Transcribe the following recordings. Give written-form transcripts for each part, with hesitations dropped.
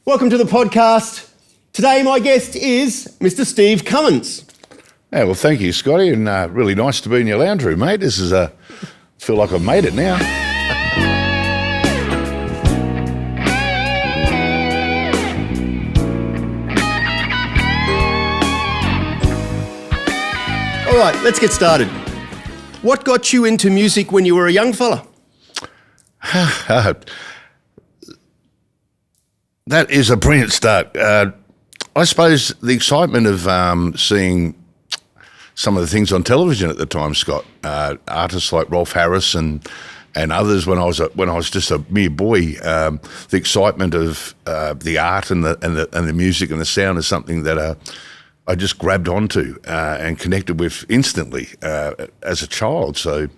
Welcome to the podcast. Today my guest is Mr. Steve Cummins. Yeah, well, thank you, Scotty, and really nice to be in your lounge room, mate. This is feel like I've made it now. All right, let's get started. What got you into music when you were a young fella? That is a brilliant start. I suppose the excitement of seeing some of the things on television at the time, Scott, artists like Rolf Harris and others when I was just a mere boy, the excitement of the art and the music and the sound is something that I just grabbed onto and connected with instantly as a child. So.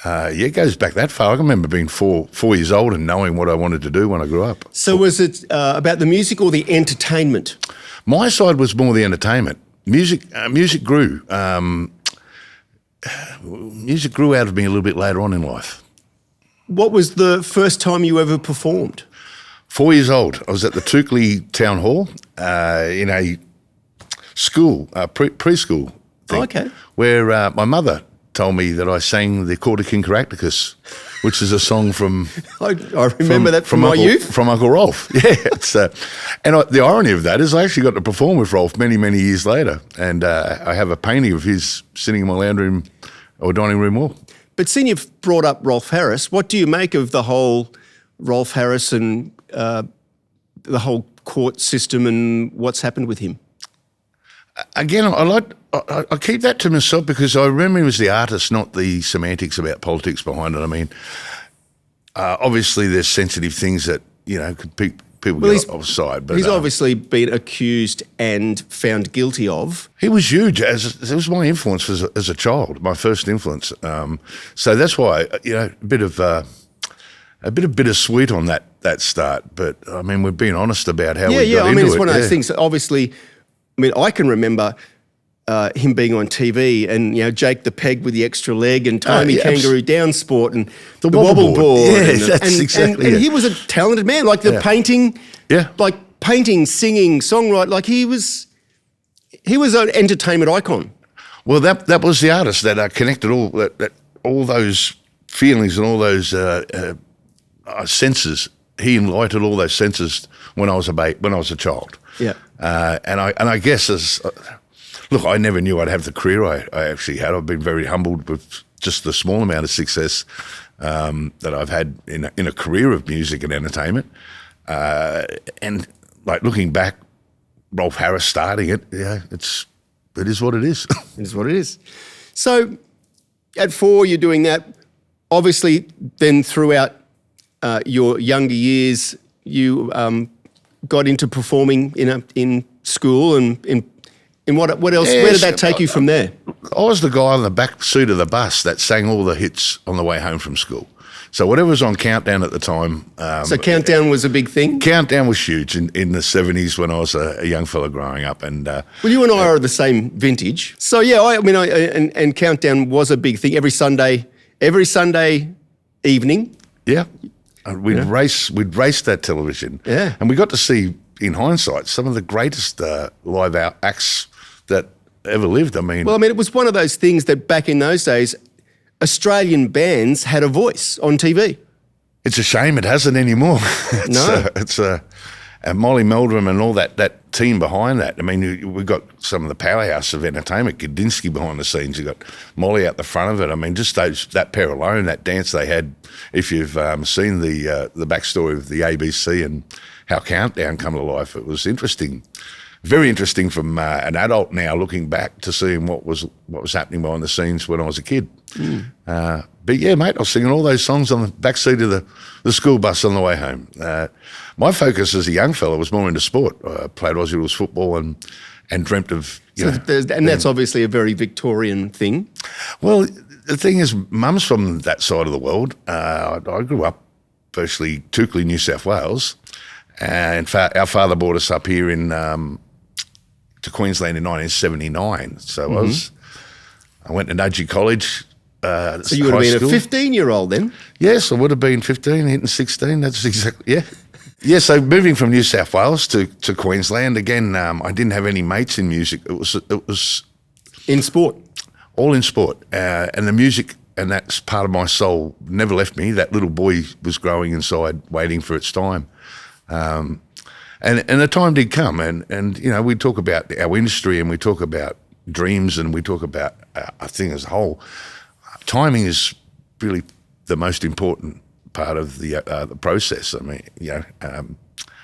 It goes back that far. I can remember being four years old and knowing what I wanted to do when I grew up. So was it about the music or the entertainment? My side was more the entertainment. Music grew. Music grew out of me a little bit later on in life. What was the first time you ever performed? 4 years old. I was at the Toukley Town Hall in a school, preschool thing, Okay. where my mother told me that I sang the Corda King Caractacus, which is a song from... I remember that from my youth. From Uncle Rolf. Yeah. The irony of that is I actually got to perform with Rolf many, many years later. And I have a painting of his sitting in my lounge room or dining room wall. But seeing you've brought up Rolf Harris, what do you make of the whole Rolf Harris and the whole court system and what's happened with him? Again, I keep that to myself because I remember he was the artist, not the semantics about politics behind it. I mean, obviously there's sensitive things that, people get offside. But he's obviously been accused and found guilty of. He was huge. It was my influence as a child, my first influence. So that's why, a bit of bittersweet on that start. But, I mean, we're being honest about how we got into it. I mean, it's one of those things. Obviously, I can remember him being on TV and, Jake the Peg with the extra leg and Timey Kangaroo Down Sport and the wobble board. Yeah, that's exactly it. And he was a talented man, like the painting, painting, singing, songwriting. Like he was an entertainment icon. Well, that was the artist that connected all those feelings and all those senses. He enlightened all those senses when I was a child. Yeah. And I guess look, I never knew I'd have the career I actually had. I've been very humbled with just the small amount of success that I've had in a career of music and entertainment. And like looking back, Rolf Harris starting it, it is what it is. It is what it is. So at 4, you're doing that. Obviously, then throughout your younger years, you got into performing in school and in what else? Yes, where did that take you from there? I was the guy on the back seat of the bus that sang all the hits on the way home from school. So whatever was on Countdown at the time. So Countdown was a big thing? Countdown was huge in the 70s when I was a young fella growing up. And well, you and I are the same vintage. So and Countdown was a big thing every Sunday evening. Yeah. We'd race that television. Yeah. And we got to see, in hindsight, some of the greatest live acts that ever lived. I mean, it was one of those things that back in those days, Australian bands had a voice on TV. It's a shame it hasn't anymore. It's Molly Meldrum and all that team behind that. I mean, we've got some of the powerhouse of entertainment, Gudinski behind the scenes. You've got Molly out the front of it. I mean, just that pair alone, that dance they had. If you've seen the backstory of the ABC and how Countdown come to life, it was interesting. Very interesting from an adult now looking back to seeing what was happening behind the scenes when I was a kid. But yeah, mate, I was singing all those songs on the backseat of the school bus on the way home. My focus as a young fella was more into sport. I played Aussie rules football and dreamt of... that's obviously a very Victorian thing. Well, the thing is, Mum's from that side of the world. I grew up virtually Toukley, New South Wales. In fact, our father brought us up here to Queensland in 1979. So I went to Nudgee College. So you would have been a 15-year-old then? Yes, I would have been 15, hitting 16. That's exactly, yeah. Yeah, so moving from New South Wales to Queensland, again, I didn't have any mates in music. It was In sport? all in sport. And the music, and that's part of my soul, never left me. That little boy was growing inside, waiting for its time. And the time did come, and you know, we talk about our industry, and we talk about dreams, and we talk about a thing as a whole. Timing is really the most important part of the process. I mean, you know,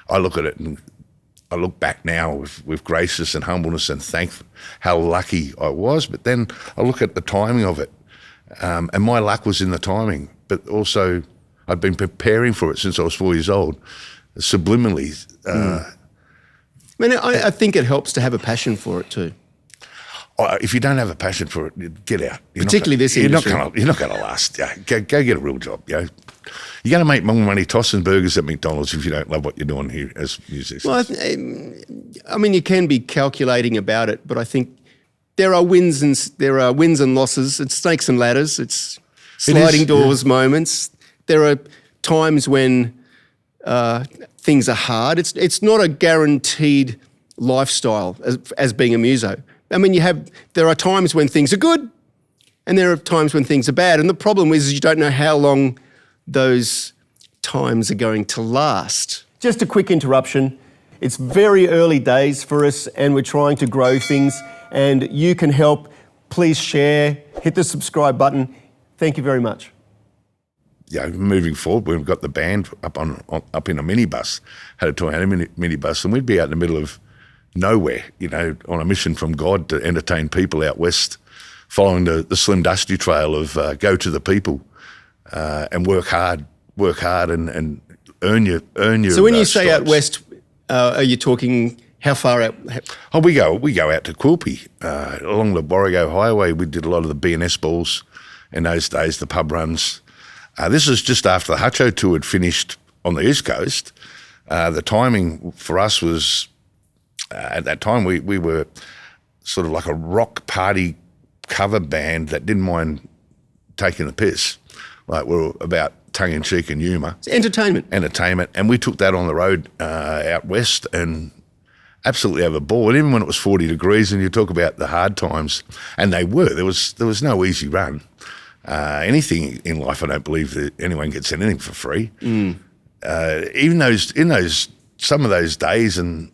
I look at it and I look back now with gracious and humbleness and thank how lucky I was. But then I look at the timing of it, and my luck was in the timing. But also, I'd been preparing for it since I was 4 years old, subliminally. I mean, I think it helps to have a passion for it too. If you don't have a passion for it, get out. Particularly this industry. You're not going to last. Yeah, go get a real job. You know? You're going to make more money tossing burgers at McDonald's if you don't love what you're doing here as musicians. Well, I mean, you can be calculating about it, but I think there are wins and losses. It's snakes and ladders. It's sliding doors moments. There are times when things are hard. It's not a guaranteed lifestyle as being a muso. I mean, there are times when things are good and there are times when things are bad. And the problem is you don't know how long those times are going to last. Just a quick interruption. It's very early days for us and we're trying to grow things, and you can help. Please share, hit the subscribe button. Thank you very much. Yeah, moving forward, we've got the band up in a minibus, had a Toyota minibus, and we'd be out in the middle of nowhere, you know, on a mission from God to entertain people out west, following the Slim Dusty trail of go to the people and work hard and earn your. So when you say out west, are you talking how far out? Oh, we go out to Quilpie along the Warrego Highway. We did a lot of the B&S balls in those days, the pub runs. This is just after the Hutcho tour had finished on the East Coast. The timing for us was. At that time, we were sort of like a rock party cover band that didn't mind taking the piss. Like, we were about tongue-in-cheek and humour. It's entertainment. And we took that on the road out west and absolutely have a ball. And even when it was 40 degrees, and you talk about the hard times, and they were, there was no easy run. Anything in life, I don't believe that anyone gets anything for free. Even some of those days, and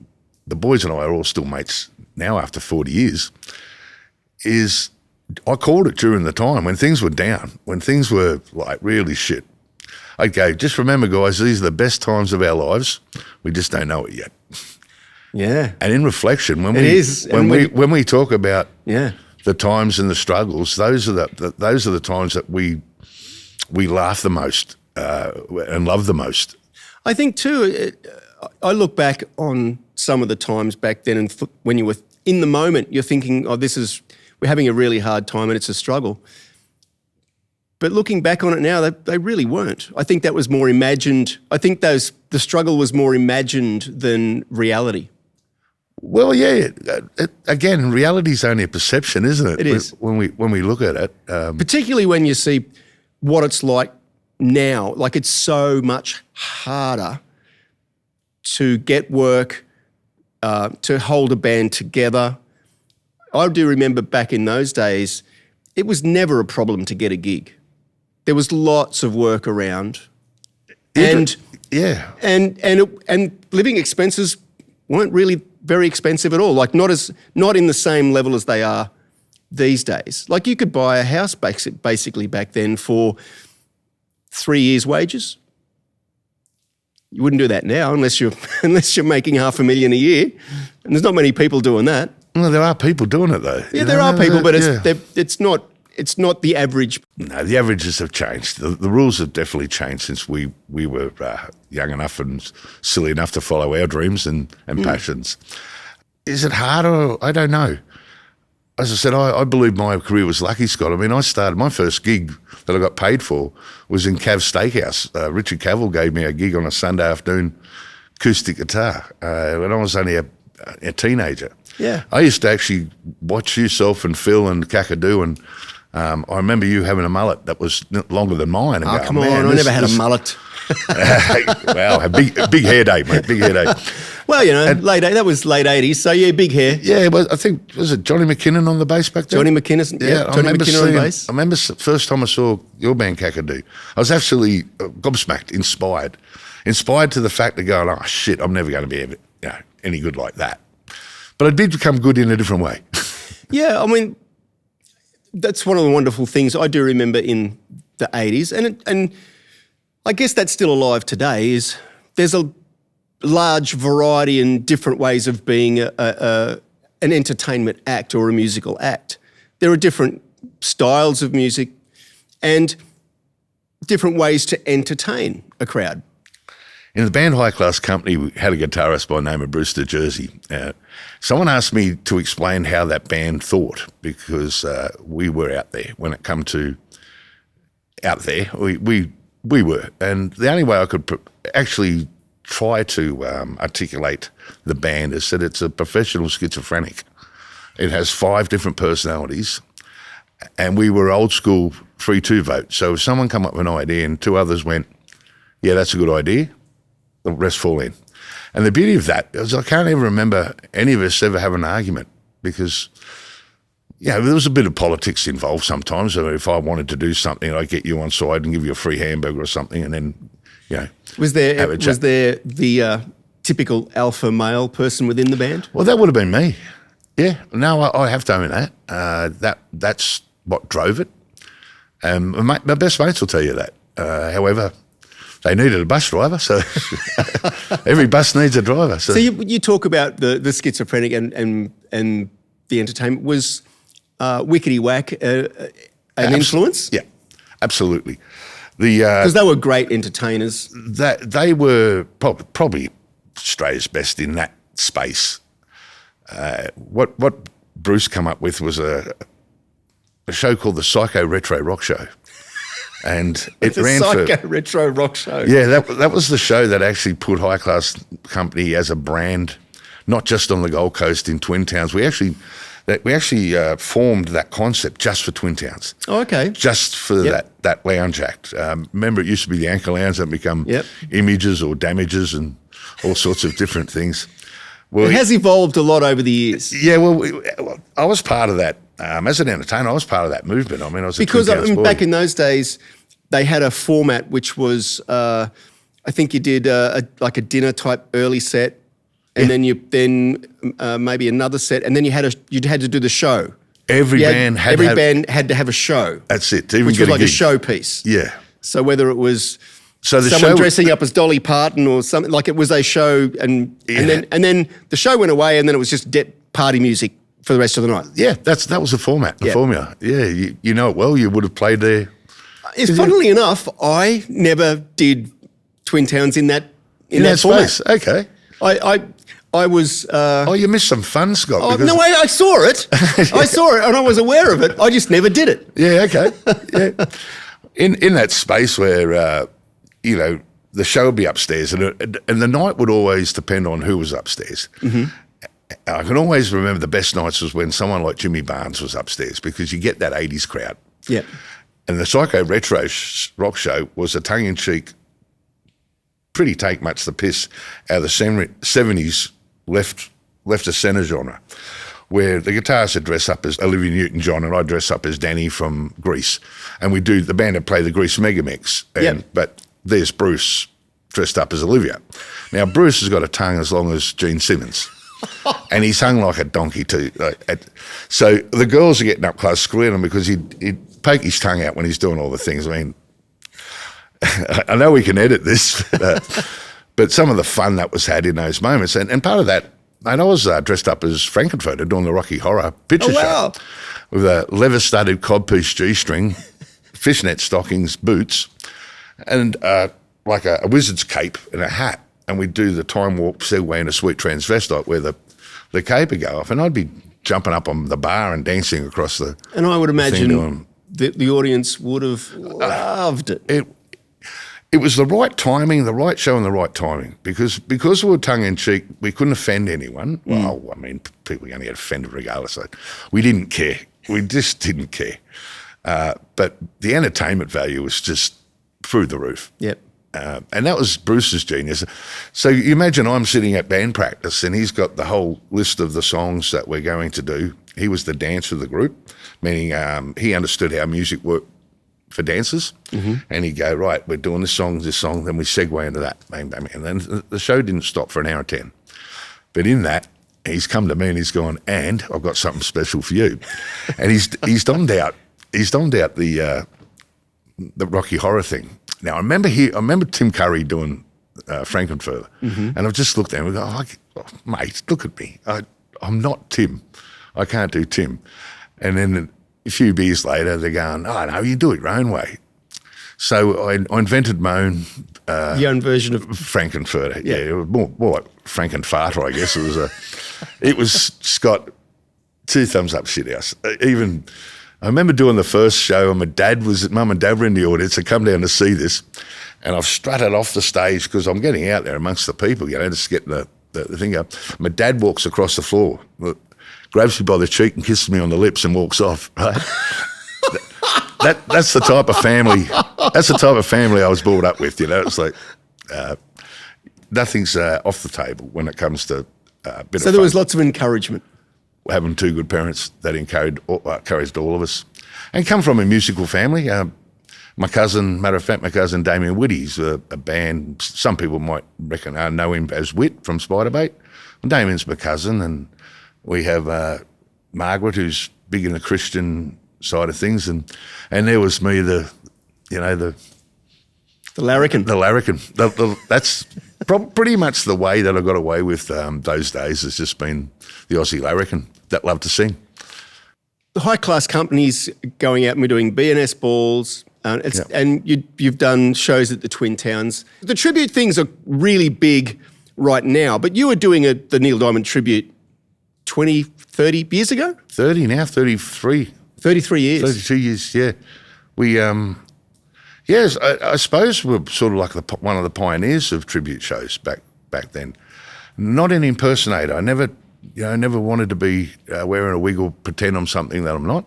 the boys and I are all still mates now after 40 years, I called it during the time when things were down, when things were like really shit. I'd go, just remember, guys, these are the best times of our lives. We just don't know it yet. Yeah. And in reflection, when we talk about the times and the struggles, those are the times that we laugh the most and love the most. I think too, I look back on some of the times back then, and when you were in the moment, you're thinking, oh, we're having a really hard time and it's a struggle. But looking back on it now, they really weren't. I think that was more imagined. I think the struggle was more imagined than reality. Well, yeah. Again, reality's only a perception, isn't it? It is. When we look at it. Particularly when you see what it's like now. Like, it's so much harder to get work, to hold a band together. I do remember back in those days, it was never a problem to get a gig. There was lots of work around. And living expenses weren't really very expensive at all. Like, not in the same level as they are these days. Like, you could buy a house basically back then for 3 years' wages. You wouldn't do that now unless you're making $500,000 a year, and there's not many people doing that. Well, there are people doing it though. Yeah, there are people, but it's not the average. No, the averages have changed. The rules have definitely changed since we were young enough and silly enough to follow our dreams and passions. Is it harder? I don't know. As I said, I believe my career was lucky, Scott. I mean, I started, my first gig that I got paid for was in Cav's Steakhouse. Richard Cavill gave me a gig on a Sunday afternoon, acoustic guitar, when I was only a teenager. Yeah. I used to actually watch yourself and Phil and Kakadu, and I remember you having a mullet that was longer than mine. And come on, I never had a mullet. Wow, a big hair day, mate. Big hair day. Well, that was late 80s, so yeah, big hair. Yeah, well, I think, was it Johnny McKinnon on the bass back then? Johnny McKinnon on bass. I remember the first time I saw your band, Kakadu, I was absolutely gobsmacked, inspired to the fact of going, oh, shit, I'm never going to be any good like that. But I did become good in a different way. Yeah, I mean, that's one of the wonderful things I do remember in the 80s, and I guess that's still alive today, is there's a large variety and different ways of being an entertainment act or a musical act. There are different styles of music and different ways to entertain a crowd. In the band High Class Company, we had a guitarist by the name of Brewster Jersey. Someone asked me to explain how that band thought, because we were out there. When it come to out there, we were. And the only way I could actually try to articulate the band is that it's a professional schizophrenic. It has 5 different personalities, and we were old school 3-2 vote. So if someone come up with an idea and 2 others went, yeah, that's a good idea, the rest fall in. And the beauty of that is I can't ever remember any of us ever have an argument, because there was a bit of politics involved sometimes. So if I wanted to do something, I'd get you on side and give you a free hamburger or something, and then, Was there the typical alpha male person within the band? Well, that would have been me. Yeah, no, I have to own that. That's what drove it. My best mates will tell you that. However, they needed a bus driver, so every bus needs a driver. So you talk about the schizophrenic and the entertainment. Was Wickety Whack an influence? Yeah, absolutely. Because they were great entertainers. They were probably Australia's best in that space. What Bruce come up with was a show called the Psycho Retro Rock Show. And it ran for Psycho Retro Rock Show. Yeah, that was the show that actually put High Class Company as a brand, not just on the Gold Coast in Twin Towns. We actually formed that concept just for Twin Towns. Oh, okay. Just for that lounge act. Remember, it used to be the Anchor Lounge that become Images or Damages and all sorts of different things. Well, it has evolved a lot over the years. Yeah, well, I was part of that. As an entertainer, I was part of that movement. I mean, I was back in those days, they had a format which was, I think you did like a dinner type early set, and then maybe another set, and then you had to do the show. Every band had to have a show. That's it. Which was like a showpiece. Yeah. So whether it was the someone show dressing up as Dolly Parton or something, like it was a show, and then the show went away, and then it was just party music for the rest of the night. Yeah, that was the format, the formula. Yeah, you know it well. You would have played there. Funnily enough, I never did Twin Towns in that space. Okay. I was. You missed some fun, Scott. No, I saw it. I saw it, and I was aware of it. I just never did it. Yeah. Okay. Yeah. In that space where the show would be upstairs, and the night would always depend on who was upstairs. Mm-hmm. I can always remember the best nights was when someone like Jimmy Barnes was upstairs, because you get that 80s crowd. Yeah. And the Psycho Retro Rock Show was a tongue-in-cheek, pretty take much the piss out of the 70s left of centre genre, where the guitarist would dress up as Olivia Newton-John and I'd dress up as Danny from Grease. And the band would play the Grease Mega Mix. But there's Bruce dressed up as Olivia. Now, Bruce has got a tongue as long as Gene Simmons. And he's hung like a donkey too. So the girls are getting up close, screwing him, because he'd poke his tongue out when he's doing all the things. I mean, I know we can edit this, but some of the fun that was had in those moments. And part of that, and I was dressed up as Frankenfurter doing the Rocky Horror picture show with a leather-studded codpiece G-string, fishnet stockings, boots, and like a wizard's cape and a hat. And we'd do the time warp segue in a sweet transvestite where the cape would go off, and I'd be jumping up on the bar and dancing across the. And I would imagine the audience would have loved it. It was the right timing, the right show, and the right timing, because we were tongue in cheek. We couldn't offend anyone. Well, I mean, people were going to get offended regardless. So we didn't care. We just didn't care. But the entertainment value was just through the roof. Yep. And that was Bruce's genius. So you imagine I'm sitting at band practice and he's got the whole list of the songs that we're going to do. He was the dancer of the group, meaning he understood how music worked for dancers. And he'd go, right, we're doing this song, then we segue into that, bang, bang. And then the show didn't stop for an hour 10. But in that, he's come to me and he's gone, and I've got something special for you. And he's donned out the Rocky Horror thing. Now I remember Tim Curry doing Frankenfurter, and I've just looked at him and go, oh, mate, look at me. I'm not Tim. I can't do Tim. And then a few beers later, they're going, oh no, you do it your own way. So I invented my own your own version of Frankenfurter. Yeah, it was more like Frankenfarter, I guess. It was Scott, 2 thumbs up shit house. I remember doing the first show and Mum and Dad were in the audience. They come down to see this, and I've strutted off the stage because I'm getting out there amongst the people, just getting the thing up. My dad walks across the floor, grabs me by the cheek and kisses me on the lips and walks off, right? That's the type of family. That's the type of family I was brought up with. It's like nothing's off the table when it comes to a bit of fun. So there was lots of encouragement. Having 2 good parents that encouraged all of us, and come from a musical family. My cousin Damien Whitty's a band. Some people might know him as Whit from Spiderbait. Damien's my cousin, and we have Margaret, who's big in the Christian side of things, and there was me, the larrikin. The larrikin. That's pretty much the way that I got away with those days. Has just been the Aussie larrikin that loved to sing. The high-class companies going out and doing B&S balls, and you've done shows at the Twin Towns. The tribute things are really big right now, but you were doing the Neil Diamond tribute 20, 30 years ago? 30 now, 33. 33 years. 32 years, yeah. We, yes, I suppose we're sort of like one of the pioneers of tribute shows back then. Not an impersonator. I never wanted to be wearing a wig or pretend I'm something that I'm not.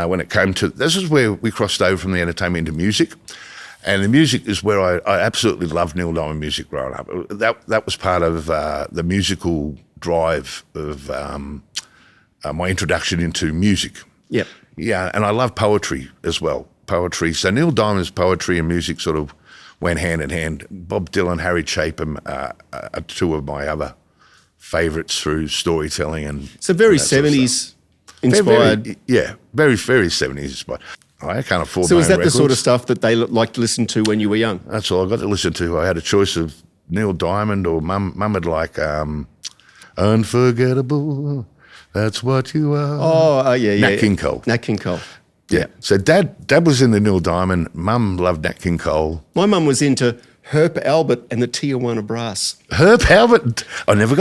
When it came to, this is where we crossed over from the entertainment into music. And the music is where I absolutely loved Neil Diamond music growing up. That was part of the musical drive of my introduction into music. Yep. Yeah, and I love poetry as well. Poetry. So Neil Diamond's poetry and music sort of went hand in hand. Bob Dylan, Harry Chapin are 2 of my other favourites through storytelling and. So very 70s inspired. Very 70s inspired. I can't afford. So is that records. the sort of stuff that they liked to listen to when you were young? That's all I got to listen to. I had a choice of Neil Diamond or Mum would like Unforgettable. That's what you are. Oh, yeah. Nat King Cole. Nat King Cole. Yeah. So Dad was in the Neil Diamond. Mum loved Nat King Cole. My mum was into Herb Albert and the Tijuana Brass. Herb Albert. I never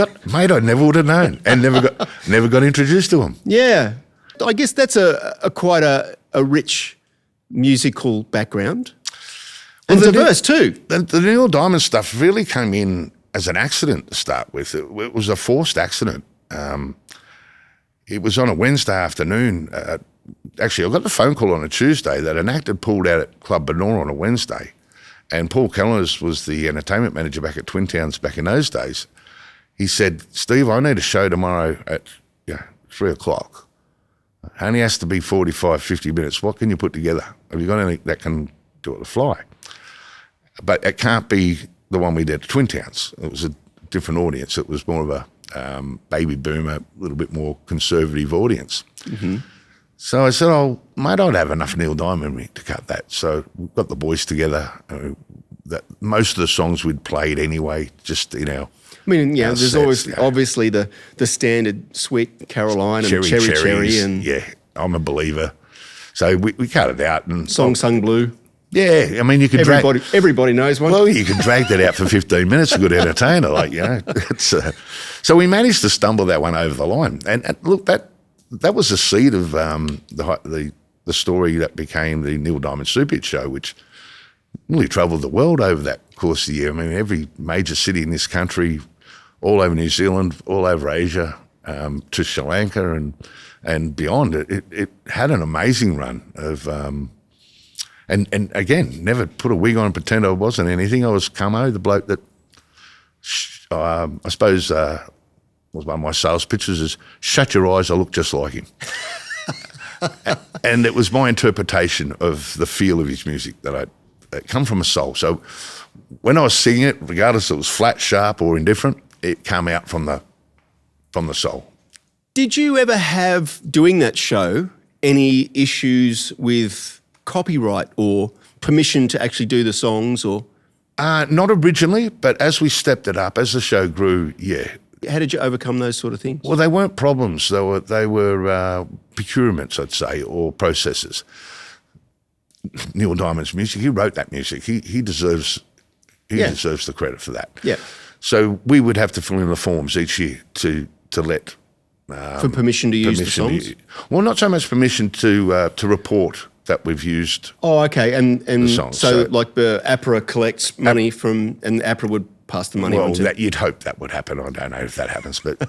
would have known, and never got introduced to him. Yeah. I guess that's quite a rich musical background. And diverse too. The Neil Diamond stuff really came in as an accident to start with. It was a forced accident. It was on a Wednesday afternoon. Actually, I got the phone call on a Tuesday that an act had pulled out at Club Benora on a Wednesday. And Paul Kellers was the entertainment manager back at Twin Towns back in those days. He said, Steve, I need a show tomorrow at 3 o'clock. It only has to be 45, 50 minutes. What can you put together? Have you got anything that can do it to fly? But it can't be the one we did at Twin Towns. It was a different audience. It was more of a baby boomer, a little bit more conservative audience. So I said, oh, mate, I'd have enough Neil Diamond in me to cut that. So we got the boys together. That most of the songs we'd played anyway, just in our. I mean, yeah, there's always obviously the standard Sweet Caroline and Cherry and yeah, I'm a believer. So we cut it out and Song Sung Blue. Yeah, I mean you could everybody knows one. Well, you could drag that out for 15 minutes. A good entertainer, It's so we managed to stumble that one over the line. And look, that was the seed of the story that became the Neil Diamond Super Hit Show, which really travelled the world over that course of the year. I mean, every major city in this country, all over New Zealand, all over Asia, to Sri Lanka and beyond. It had an amazing run of, And again, never put a wig on and pretend I wasn't anything. I was Cummo, the bloke that I suppose was one of my sales pitches is, shut your eyes, I look just like him. And it was my interpretation of the feel of his music that come from a soul. So when I was singing it, regardless if it was flat, sharp or indifferent, it came out from the soul. Did you ever have, doing that show, any issues with copyright or permission to actually do the songs or? Not originally, but as we stepped it up, as the show grew, yeah. How did you overcome those sort of things? Well, they weren't problems. They were procurements, I'd say, or processes. Neil Diamond's music, he wrote that music. He deserves the credit for that. Yeah. So we would have to fill in the forms each year to let for permission to use the songs? Well, not so much permission to report that we've used. Oh, okay. And the songs. So like the APRA collects money from, and APRA would pass the money on to... Well, you'd hope that would happen. I don't know if that happens. But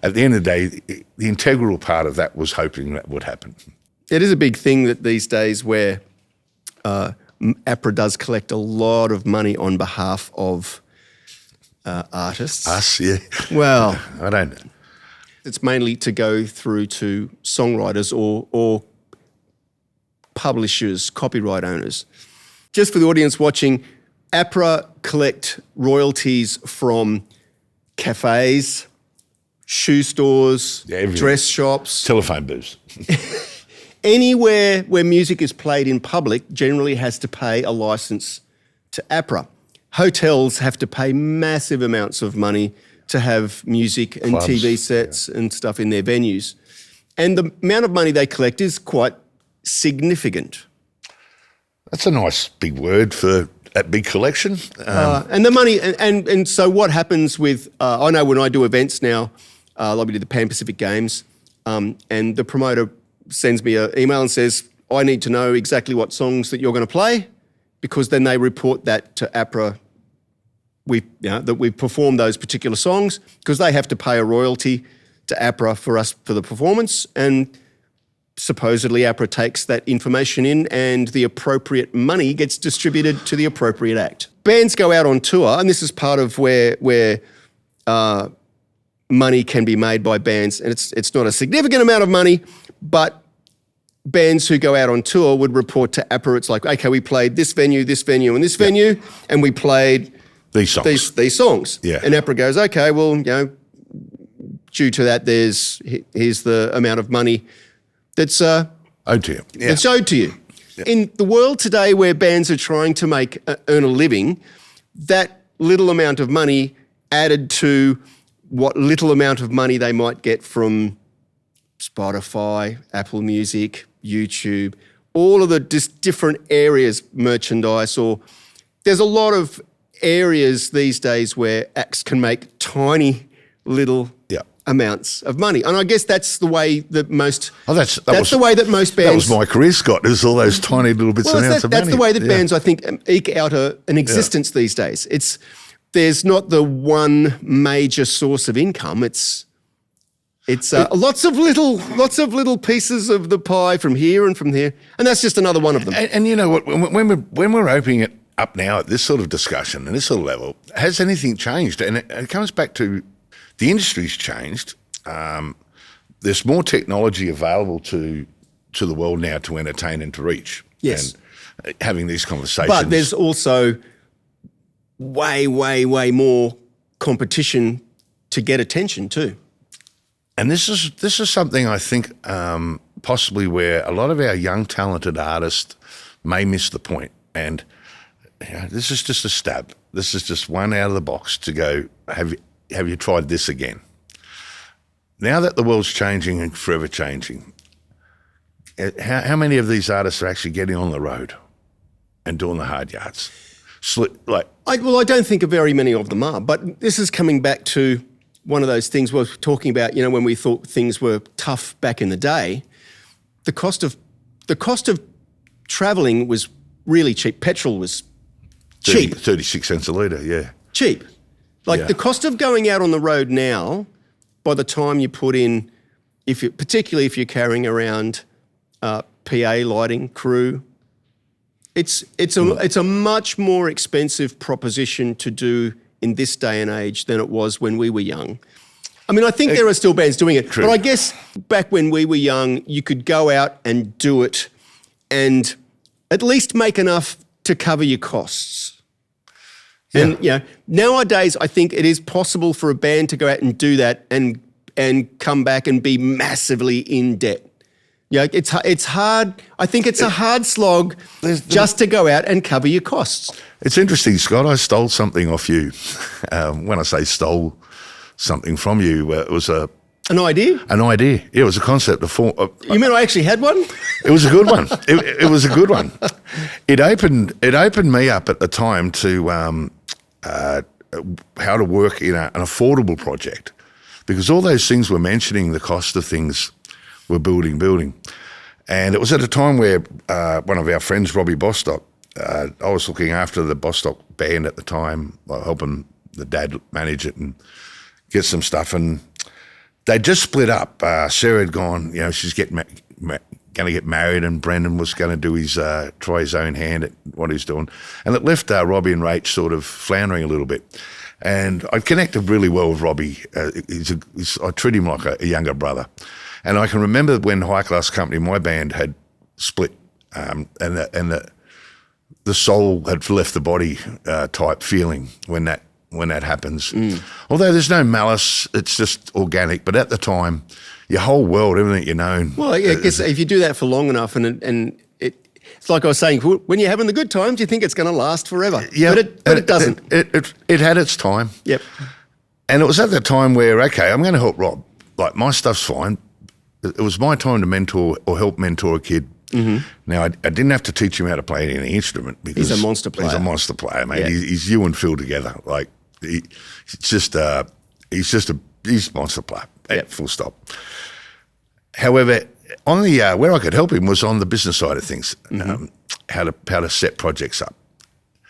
at the end of the day, the integral part of that was hoping that would happen. It is a big thing that these days where APRA does collect a lot of money on behalf of artists. Us, yeah. Well... I don't know. It's mainly to go through to songwriters or publishers, copyright owners. Just for the audience watching, APRA collect royalties from cafes, shoe stores, dress shops. Telephone booths. Anywhere where music is played in public generally has to pay a license to APRA. Hotels have to pay massive amounts of money to have music and clubs, TV sets and stuff in their venues. And the amount of money they collect is quite significant. That's a nice big word for that big collection. And the money, and so what happens with, I know when I do events now, like we did the Pan Pacific Games, and the promoter sends me an email and says, I need to know exactly what songs that you're going to play, because then they report that to APRA, that we've performed those particular songs, because they have to pay a royalty to APRA for us for the performance, and supposedly APRA takes that information in and the appropriate money gets distributed to the appropriate act. Bands go out on tour, and this is part of where money can be made by bands, and it's not a significant amount of money, but bands who go out on tour would report to APRA, it's like, okay, we played this venue, and this venue, and we played these songs. Yeah. And APRA goes, okay, well, due to that, here's the amount of money that's owed to you. Yeah. That's owed to you. Yeah. In the world today where bands are trying to earn a living, that little amount of money added to what little amount of money they might get from Spotify, Apple Music, YouTube, all of the different areas, merchandise, or there's a lot of areas these days where acts can make tiny little amounts of money. And I guess that's the way that most... Oh, that's the way that most bands... That was my career, Scott. There's all those tiny little bits amounts of money. That's the way that bands, I think, eke out an existence these days. There's not the one major source of income. It's lots of little pieces of the pie from here and from there, and that's just another one of them. And you know what? When we're opening it up now at this sort of discussion and this sort of level, has anything changed? And it comes back to the industry's changed. There's more technology available to the world now to entertain and to reach. Yes, and having these conversations. But there's also way more competition to get attention too. And this is something I think possibly where a lot of our young talented artists may miss the point. And this is just a stab. This is just one out of the box to go, have you tried this again? Now that the world's changing and forever changing, how many of these artists are actually getting on the road and doing the hard yards? I don't think very many of them are, but this is coming back to one of those things we're talking about, when we thought things were tough back in the day, the cost of travelling was really cheap. Petrol was cheap. 36 cents a litre, yeah. Cheap. The cost of going out on the road now, by the time you put in, particularly if you're carrying around PA lighting crew, It's a much more expensive proposition to do in this day and age than it was when we were young. I mean, I think there are still bands doing it, True. but I guess back when we were young, you could go out and do it and at least make enough to cover your costs. Yeah. And nowadays, I think it is possible for a band to go out and do that and come back and be massively in debt. It's hard. I think it's a hard slog just to go out and cover your costs. It's interesting, Scott. I stole something off you. When I say stole something from you, it was an idea. An idea. It was a concept. You mean I actually had one? It was a good one. It was a good one. It opened me up at the time to how to work in an affordable project, because all those things we're mentioning, the cost of things, we're building. And it was at a time where one of our friends, Robbie Bostock, I was looking after the Bostock band at the time, helping the dad manage it and get some stuff. And they just split up. Sarah had gone, she's going to get married, and Brendan was going to do try his own hand at what he's doing. And it left Robbie and Rach sort of floundering a little bit. And I connected really well with Robbie. I treat him like a younger brother. And I can remember when High Class Company, my band, had split, and the soul had left the body type feeling when that happens. Although there's no malice, it's just organic. But at the time, your whole world, everything you know. Well, I guess if you do that for long enough, and it's like I was saying, when you're having the good times, you think it's going to last forever. Yeah, but it doesn't. It had its time. Yep. And it was at the time where, okay, I'm going to help Rob. Like, my stuff's fine. It was my time to mentor or help mentor a kid. Mm-hmm. Now, I didn't have to teach him how to play any instrument, because he's a monster player. He's a monster player, mate. Yeah. He's you and Phil together. Like, he's a monster player. Yep. Full stop. However, on the where I could help him was on the business side of things. Mm-hmm. How to set projects up,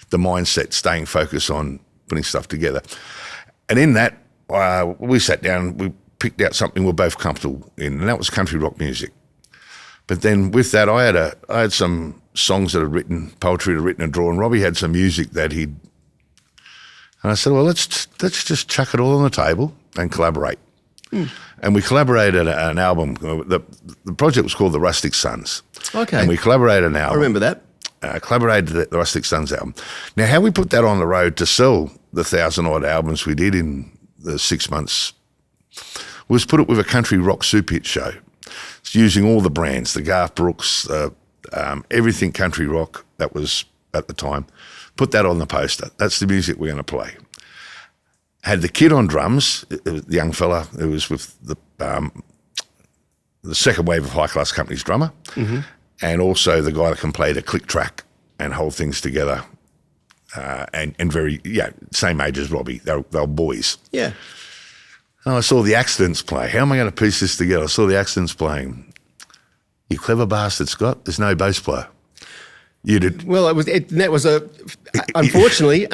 the mindset, staying focused on putting stuff together, and in that we sat down. We picked out something we're both comfortable in, and that was country rock music. But then with that, I had some songs that I'd written, poetry that I'd written and drawn. Robbie had some music that and I said, well, let's just chuck it all on the table and collaborate. And we collaborated an album. The project was called The Rustic Sons. Okay. And we collaborated an album. I remember that. Collaborated the Rustic Sons album. Now, how we put that on the road to sell the 1,000-odd albums we did in the 6 months was put it with a country rock soup hit show. It's using all the brands, the Garth Brooks, everything country rock that was at the time. Put that on the poster. That's the music we're going to play. Had the kid on drums, the young fella who was with the second wave of High Class Company's drummer, mm-hmm. and also the guy that can play the click track and hold things together, and very, same age as Robbie. They were boys. Yeah. And I saw the Accidents play. How am I going to piece this together? I saw the Accidents playing. You clever bastard, Scott. There's no bass player. You did. Well, unfortunately.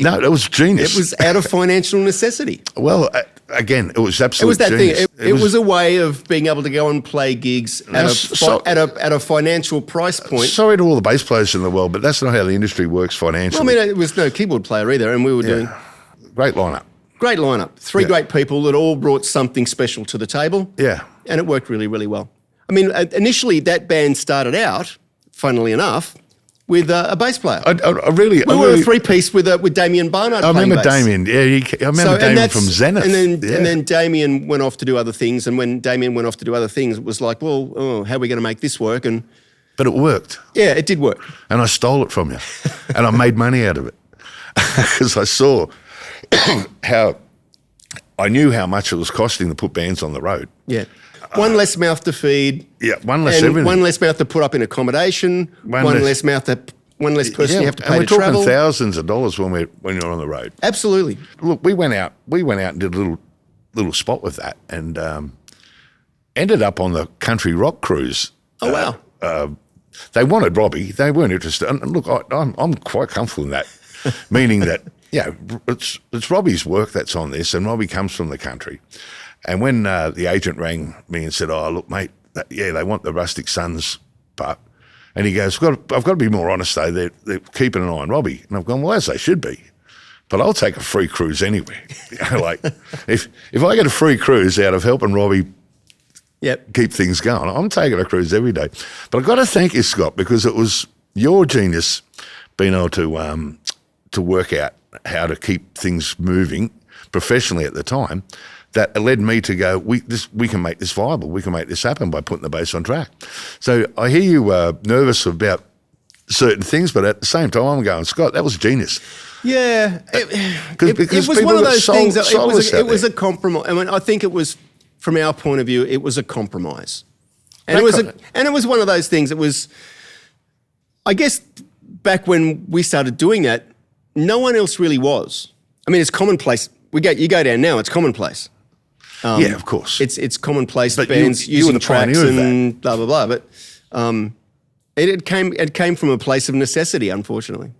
No, it was genius. It was out of financial necessity. Well, again, it was absolutely genius. It was that genius. thing. It was a way of being able to go and play gigs at a financial price point. Sorry to all the bass players in the world, but that's not how the industry works financially. Well, I mean, it was no keyboard player either, and we were doing great lineup. Great lineup. Three great people that all brought something special to the table. Yeah. And it worked really, really well. I mean, initially that band started out, funnily enough, with a bass player. We were a three-piece with Damien Barnard. I remember bass. Damien. Yeah, I remember Damien from Zenith. And then Damien went off to do other things. And when Damien went off to do other things, it was like, well, how are we going to make this work? But it worked. Yeah, it did work. And I stole it from you, and I made money out of it because I saw how I knew how much it was costing to put bands on the road. Yeah. One less mouth to feed. Yeah, one less everything. One less mouth to put up in accommodation. One less person you have to pay to travel. And we're talking thousands of dollars when you're on the road. Absolutely. Look, we went out and did a little spot with that, and ended up on the country rock cruise. Oh wow! They wanted Robbie. They weren't interested. And look, I'm quite comfortable in that, meaning that it's Robbie's work that's on this, and Robbie comes from the country. And when the agent rang me and said, "Oh, look, mate, they want the Rustic Sons part," And he goes, I've got to be more honest though, they're keeping an eye on Robbie. And I've gone, well, as they should be. But I'll take a free cruise anywhere. Like, if I get a free cruise out of helping Robbie keep things going, I'm taking a cruise every day. But I've got to thank you, Scott, because it was your genius being able to work out how to keep things moving professionally at the time that led me to go, we can make this viable. We can make this happen by putting the bass on track. So I hear you nervous about certain things, but at the same time, I'm going, Scott, that was genius. Yeah. Because it was one of those things that it was there. a compromise. I mean, I think it was, from our point of view, it was a compromise. And it was one of those things that was, I guess, back when we started doing that, no one else really was. I mean, it's commonplace. You go down now, it's commonplace. Yeah, of course. It's commonplace, but bands you were using the tracks pioneer of and blah, blah, blah. But it came from a place of necessity, unfortunately.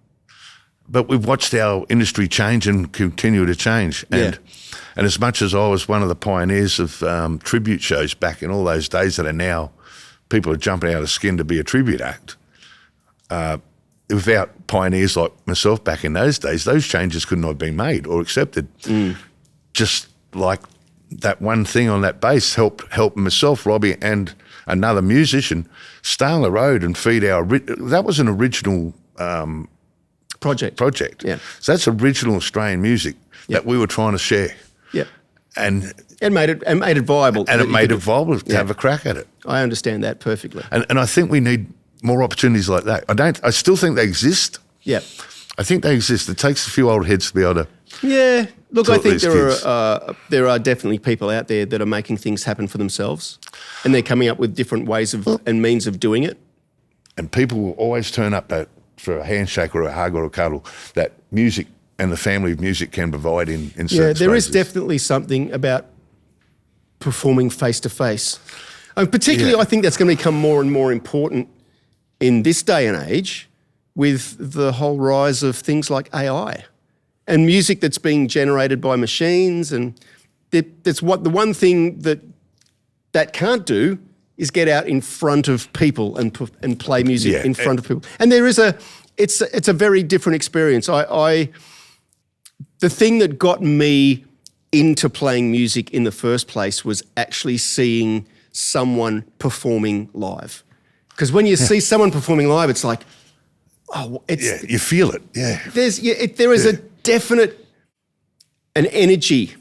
But we've watched our industry change and continue to change. And as much as I was one of the pioneers of tribute shows back in all those days that are now, people are jumping out of skin to be a tribute act, without pioneers like myself back in those days, those changes couldn't have been made or accepted. Just like that one thing on that bass helped myself, Robbie, and another musician stay on the road and feed that was an original project. Yeah. So that's original Australian music that we were trying to share. Yeah. And made it viable. And it made it viable to have a crack at it. I understand that perfectly. And I think we need more opportunities like that. I still think they exist. Yeah. I think they exist. It takes a few old heads to be able to. Yeah. Look, I think there are definitely people out there that are making things happen for themselves, and they're coming up with different ways and means of doing it. And people will always turn up for a handshake or a hug or a cuddle that music and the family of music can provide in certain spaces. Yeah, there is definitely something about performing face-to-face. Particularly, I think that's going to become more and more important in this day and age with the whole rise of things like AI and music that's being generated by machines. And that's what the one thing that can't do is get out in front of people and play music in front of people. And it's a very different experience. The thing that got me into playing music in the first place was actually seeing someone performing live. Because when you see someone performing live, it's like, you feel it. Yeah, there is a definite an energy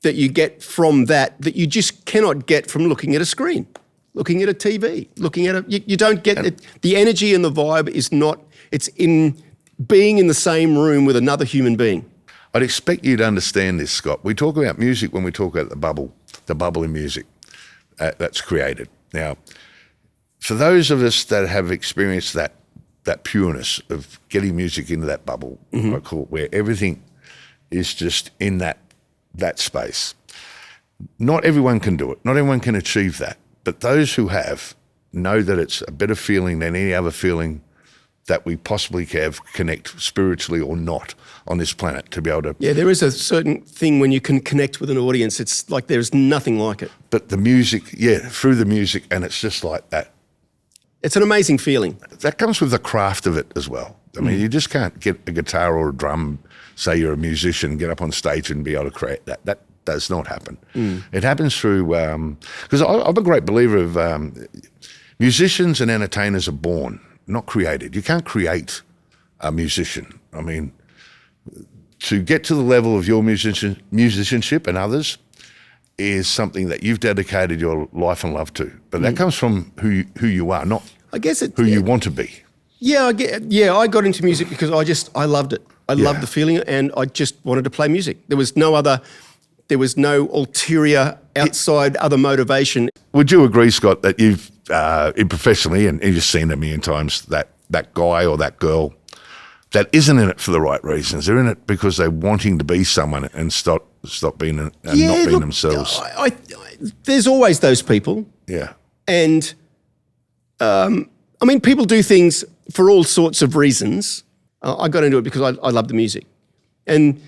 that you get from that you just cannot get from looking at a screen, looking at a TV, looking at you don't get it. The energy and the vibe is not. It's in being in the same room with another human being. I'd expect you to understand this, Scott. We talk about music when we talk about the bubble in music that's created. Now, for those of us that have experienced that pureness of getting music into that bubble, I call it, where everything is just in that space, not everyone can do it. Not everyone can achieve that. But those who have know that it's a better feeling than any other feeling that we possibly have, connect spiritually or not on this planet, to be able to. Yeah, there is a certain thing when you can connect with an audience. It's like there's nothing like it. But the music, through the music, and it's just like that. It's an amazing feeling. That comes with the craft of it as well. I mean, you just can't get a guitar or a drum, say you're a musician, get up on stage and be able to create that. That does not happen. It happens through, because I'm a great believer of musicians and entertainers are born, not created. You can't create a musician. I mean, to get to the level of your musicianship and others is something that you've dedicated your life and love to. But that comes from who you are, not who you want to be. Yeah, I got into music because I loved it. I loved the feeling, and I just wanted to play music. There was no ulterior outside other motivation. Would you agree, Scott, that you've professionally, and you've seen it a million times, that guy or that girl that isn't in it for the right reasons? They're in it because they're wanting to be someone and stop being not being themselves. There's always those people. Yeah. And I mean, people do things for all sorts of reasons. I got into it because I love the music, and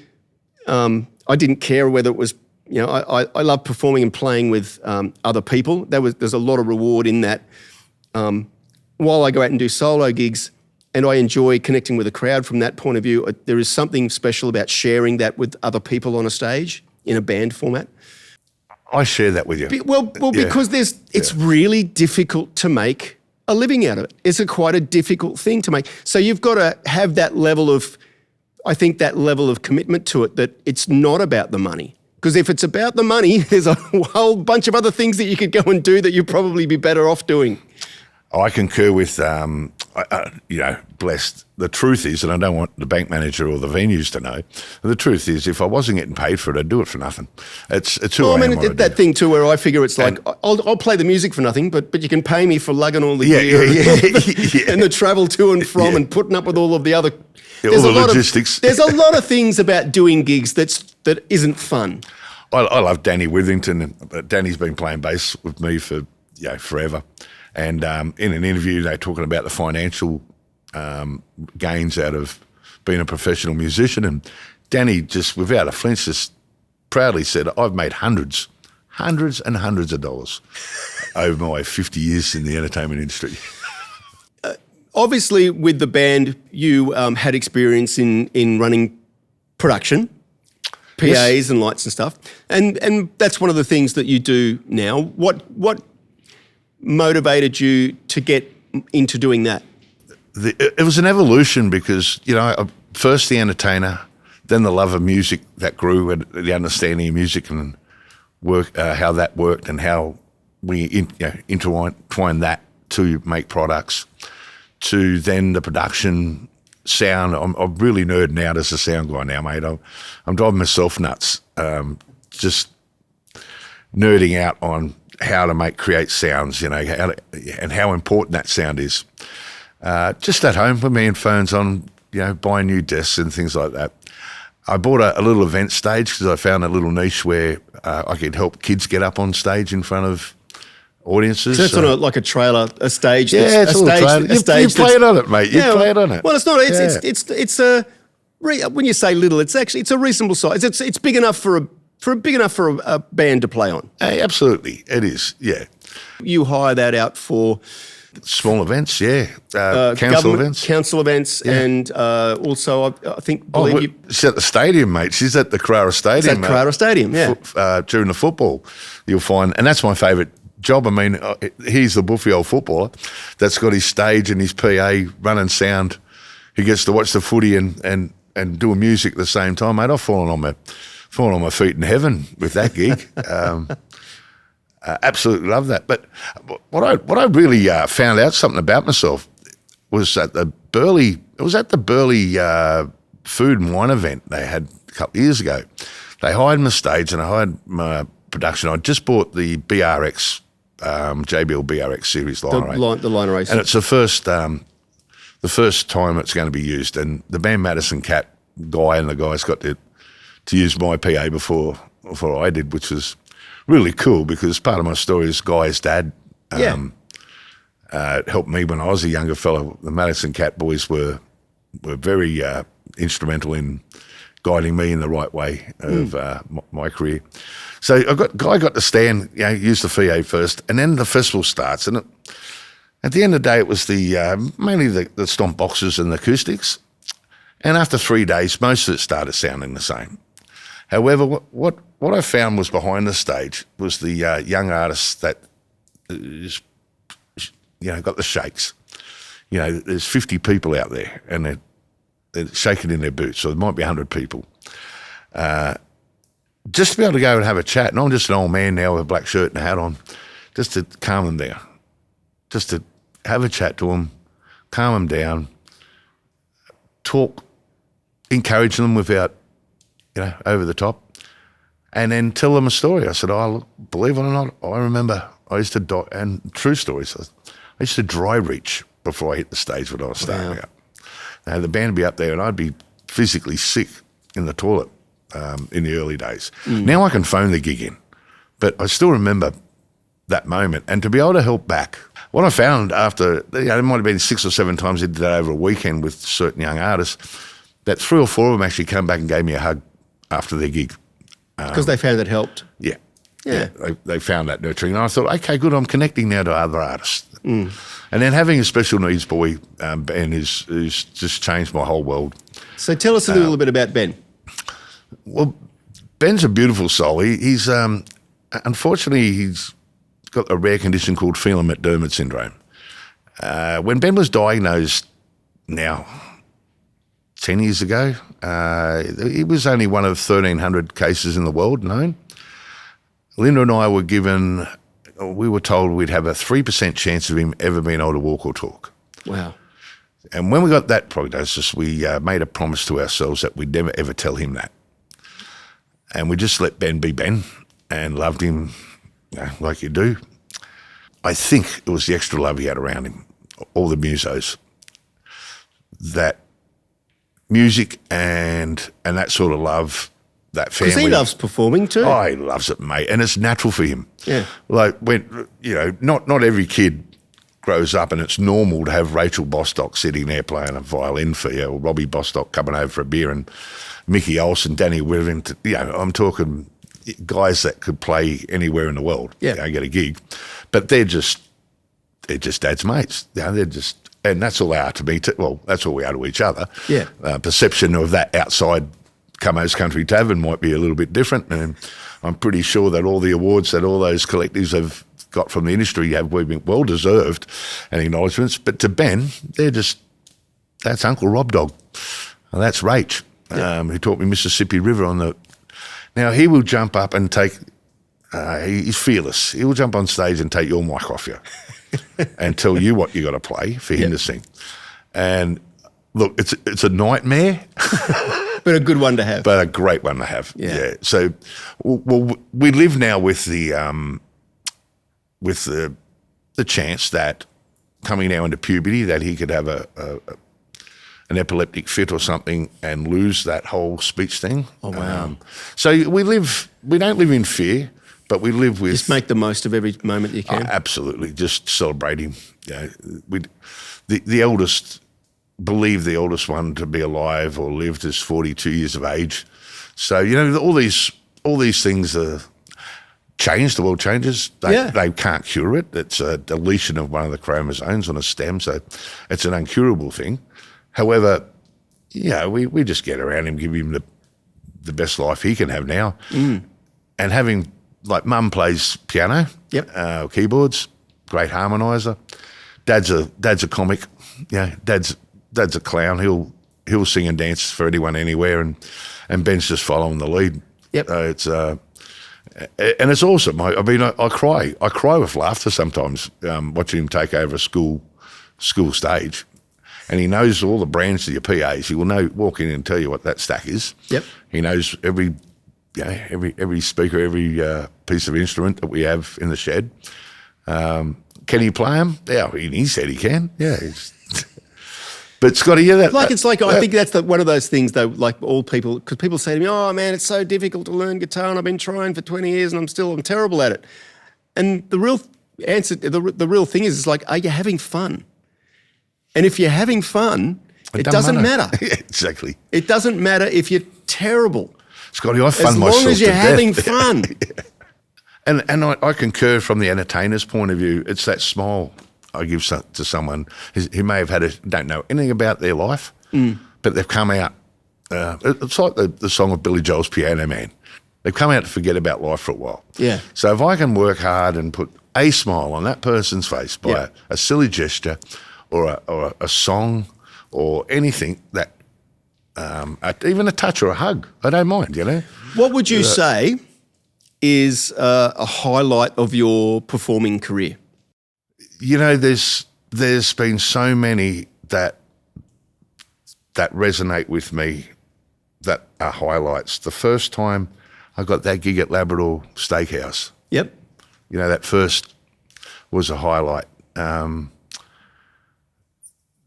I didn't care whether it was. I love performing and playing with other people. There's a lot of reward in that. while I go out and do solo gigs and I enjoy connecting with a crowd from that point of view, there is something special about sharing that with other people on a stage in a band format. I share that with you. Well, because it's really difficult to make a living out of it. It's quite a difficult thing to make. So you've got to have that level of, I think, that level of commitment to it, that it's not about the money. Because if it's about the money, there's a whole bunch of other things that you could go and do that you'd probably be better off doing. I concur with, blessed. The truth is, and I don't want the bank manager or the venues to know, the truth is, if I wasn't getting paid for it, I'd do it for nothing. It's who I am. That thing too, where I figure it's like, I'll play the music for nothing, but you can pay me for lugging all the gear and the travel to and from and putting up with all of the other. All the logistics. There's a lot of things about doing gigs that isn't fun. I love Danny Witherington. Danny's been playing bass with me for forever. And in an interview, they're talking about the financial gains out of being a professional musician. And Danny, just without a flinch, just proudly said, I've made hundreds and hundreds of dollars over my 50 years in the entertainment industry. Obviously, with the band, you had experience in running production, PAs and lights and stuff. And that's one of the things that you do now. What motivated you to get into doing that? It was an evolution because, first the entertainer, then the love of music that grew, and the understanding of music and work, how that worked and how we intertwine that to make products, to then the production, sound. I'm really nerding out as a sound guy now, mate. I'm driving myself nuts, just nerding out on how to create sounds, and how important that sound is. Just at home with me and phones on, buying new desks and things like that. I bought a little event stage because I found a little niche where I could help kids get up on stage in front of audiences. So that's on a trailer, a stage. Yeah, it's a trailer. You play it on it, mate. You play it on it. Well, it's not. It's a. When you say little, it's a reasonable size. It's big enough for a band to play on. Hey, absolutely, it is. Yeah. You hire that out for small events, council events, and also I believe you. She's at the stadium, mate. She's at the Carrara Stadium. It's at Carrara Stadium, yeah. During the football, you'll find, and that's my favourite job. I mean, he's the buffy old footballer that's got his stage and his PA running sound. He gets to watch the footy and doing music at the same time, mate. I've fallen on my feet in heaven with that gig. Absolutely love that. But what I really found out something about myself was at the Burleigh. It was at the Burleigh food and wine event they had a couple of years ago. They hired my stage and I hired my production. I just bought the BRX, JBL BRX series liner rate. The liner race, and it's the first time it's going to be used. And the band Madison Cat guy and the guys got to use my PA before I did, which was really cool because part of my story is Guy's dad helped me when I was a younger fellow. The Madison Cat boys were very instrumental in guiding me in the right way of my career. So Guy got to stand, use the PA first, and then the festival starts. And at the end of the day, it was mainly the stomp boxes and the acoustics. And after 3 days, most of it started sounding the same. However, what I found was behind the stage was the young artists that got the shakes. There's 50 people out there and they're shaking in their boots, so there might be 100 people. Just to be able to go and have a chat, and I'm just an old man now with a black shirt and a hat on, just to calm them down, just to have a chat to them, calm them down, talk, encourage them without over the top, and then tell them a story. I said, look, believe it or not, I remember I used to, and true stories, I used to dry reach before I hit the stage when I was starting out. Now, the band would be up there and I'd be physically sick in the toilet in the early days. Now I can phone the gig in, but I still remember that moment. And to be able to help back, what I found after, there might have been 6 or 7 times I did that over a weekend with certain young artists, that 3 or 4 of them actually came back and gave me a hug after their gig. Because they found it helped. Yeah. They found that nurturing. And I thought, okay, good, I'm connecting now to other artists And then having a special needs boy, Ben, is just changed my whole world. So tell us a little bit about Ben. Well, Ben's a beautiful soul. He's unfortunately he's got a rare condition called Phelan-McDermid syndrome. When Ben was diagnosed, now 10 years ago, he was only one of 1,300 cases in the world known. Linda and I we were told we'd have a 3% chance of him ever being able to walk or talk. Wow. And when we got that prognosis, we made a promise to ourselves that we'd never ever tell him that. And we just let Ben be Ben and loved him like you do. I think it was the extra love he had around him, all the musos, that music and that sort of love, that family. Because he loves performing too. Oh, he loves it, mate, and it's natural for him. Yeah. Like not every kid grows up and it's normal to have Rachel Bostock sitting there playing a violin for you, or Robbie Bostock coming over for a beer, and Mickey Olsen, Danny Withington. I'm talking guys that could play anywhere in the world. Yeah. Get a gig, but they're just dad's mates. They're just. And that's all they are to me. Well, that's all we are to each other. Yeah. Perception of that outside Cummins Country Tavern might be a little bit different. And I'm pretty sure that all the awards that all those collectives have got from the industry have been well deserved and acknowledgements. But to Ben, that's Uncle Rob Dog. And that's Rach, who taught me Mississippi River on the. Now, he will jump up and take. He's fearless. He will jump on stage and take your mic off you. And tell you what you got to play for him to sing. And look, it's a nightmare, but a good one to have. But a great one to have. Yeah. So, we live now with the chance that coming now into puberty that he could have an epileptic fit or something and lose that whole speech thing. Oh wow! So we don't live in fear. But we live with... Just make the most of every moment you can. Absolutely. Just celebrate him. The eldest, believe the eldest one to be alive or lived is 42 years of age. So, all these things are changed. The world changes. They can't cure it. It's a deletion of one of the chromosomes on a stem. So it's an uncurable thing. However, we just get around him, give him the best life he can have now. And having... Like Mum plays piano, keyboards, great harmonizer. Dad's a comic, Dad's a clown. He'll sing and dance for anyone, anywhere, and Ben's just following the lead. Yep. And it's awesome. I cry with laughter sometimes watching him take over a school stage, and he knows all the brands of your PAs. He will walk in and tell you what that stack is. Yep. He knows every speaker, every piece of instrument that we have in the shed. Can he play them? Yeah, he said he can. Yeah. But Scotty, I think that's one of those things though, like all people, because people say to me, oh man, it's so difficult to learn guitar and I've been trying for 20 years and I'm terrible at it. And the real answer, the real thing is like, are you having fun? And if you're having fun, it doesn't matter. Exactly. It doesn't matter if you're terrible. Scotty, I fund myself to death. As long as you're having fun. And I concur from the entertainer's point of view. It's that smile I give to someone who may have don't know anything about their life, but they've come out. It's like the song of Billy Joel's Piano Man. They've come out to forget about life for a while. Yeah. So if I can work hard and put a smile on that person's face by a silly gesture or a song or anything that, even a touch or a hug, I don't mind, What would you say is a highlight of your performing career? There's been so many that resonate with me that are highlights. The first time I got that gig at Labrador Steakhouse. Yep. That first was a highlight.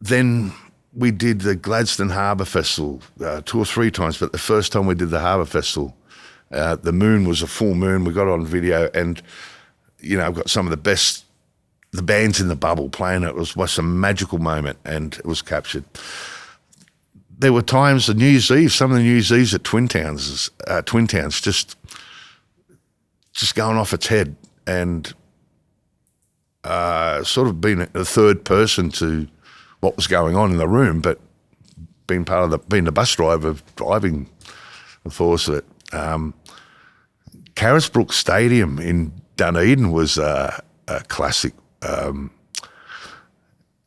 Then we did the Gladstone Harbour Festival 2 or 3 times, but the first time we did the Harbour Festival, the moon was a full moon. We got it on video, and I've got some of the bands in the bubble playing. It was a magical moment, and it was captured. There were times, some of the New Year's Eves at Twin Towns just going off its head, and sort of been a third person to what was going on in the room, but being the bus driver, driving the force of it. Carisbrook Stadium in Dunedin was a classic.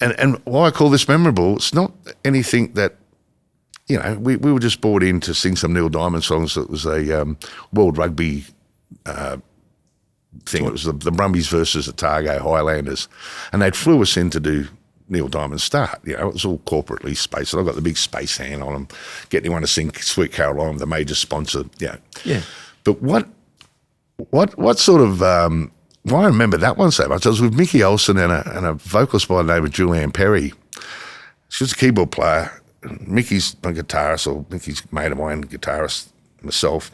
And why I call this memorable, it's not anything that, we were just brought in to sing some Neil Diamond songs. It was a World Rugby thing. It was the Brumbies versus the Otago Highlanders. And they'd flew us in to do Neil Diamond's Start. It was all corporately spaced. And I got the big space hand on them, getting anyone to sing Sweet Caroline, the major sponsor. Yeah. But what sort of... why I remember that one so much, I was with Mickey Olsen and a vocalist by the name of Julianne Perry. She was a keyboard player. Mickey's a guitarist, or Mickey's mate of mine, guitarist, myself.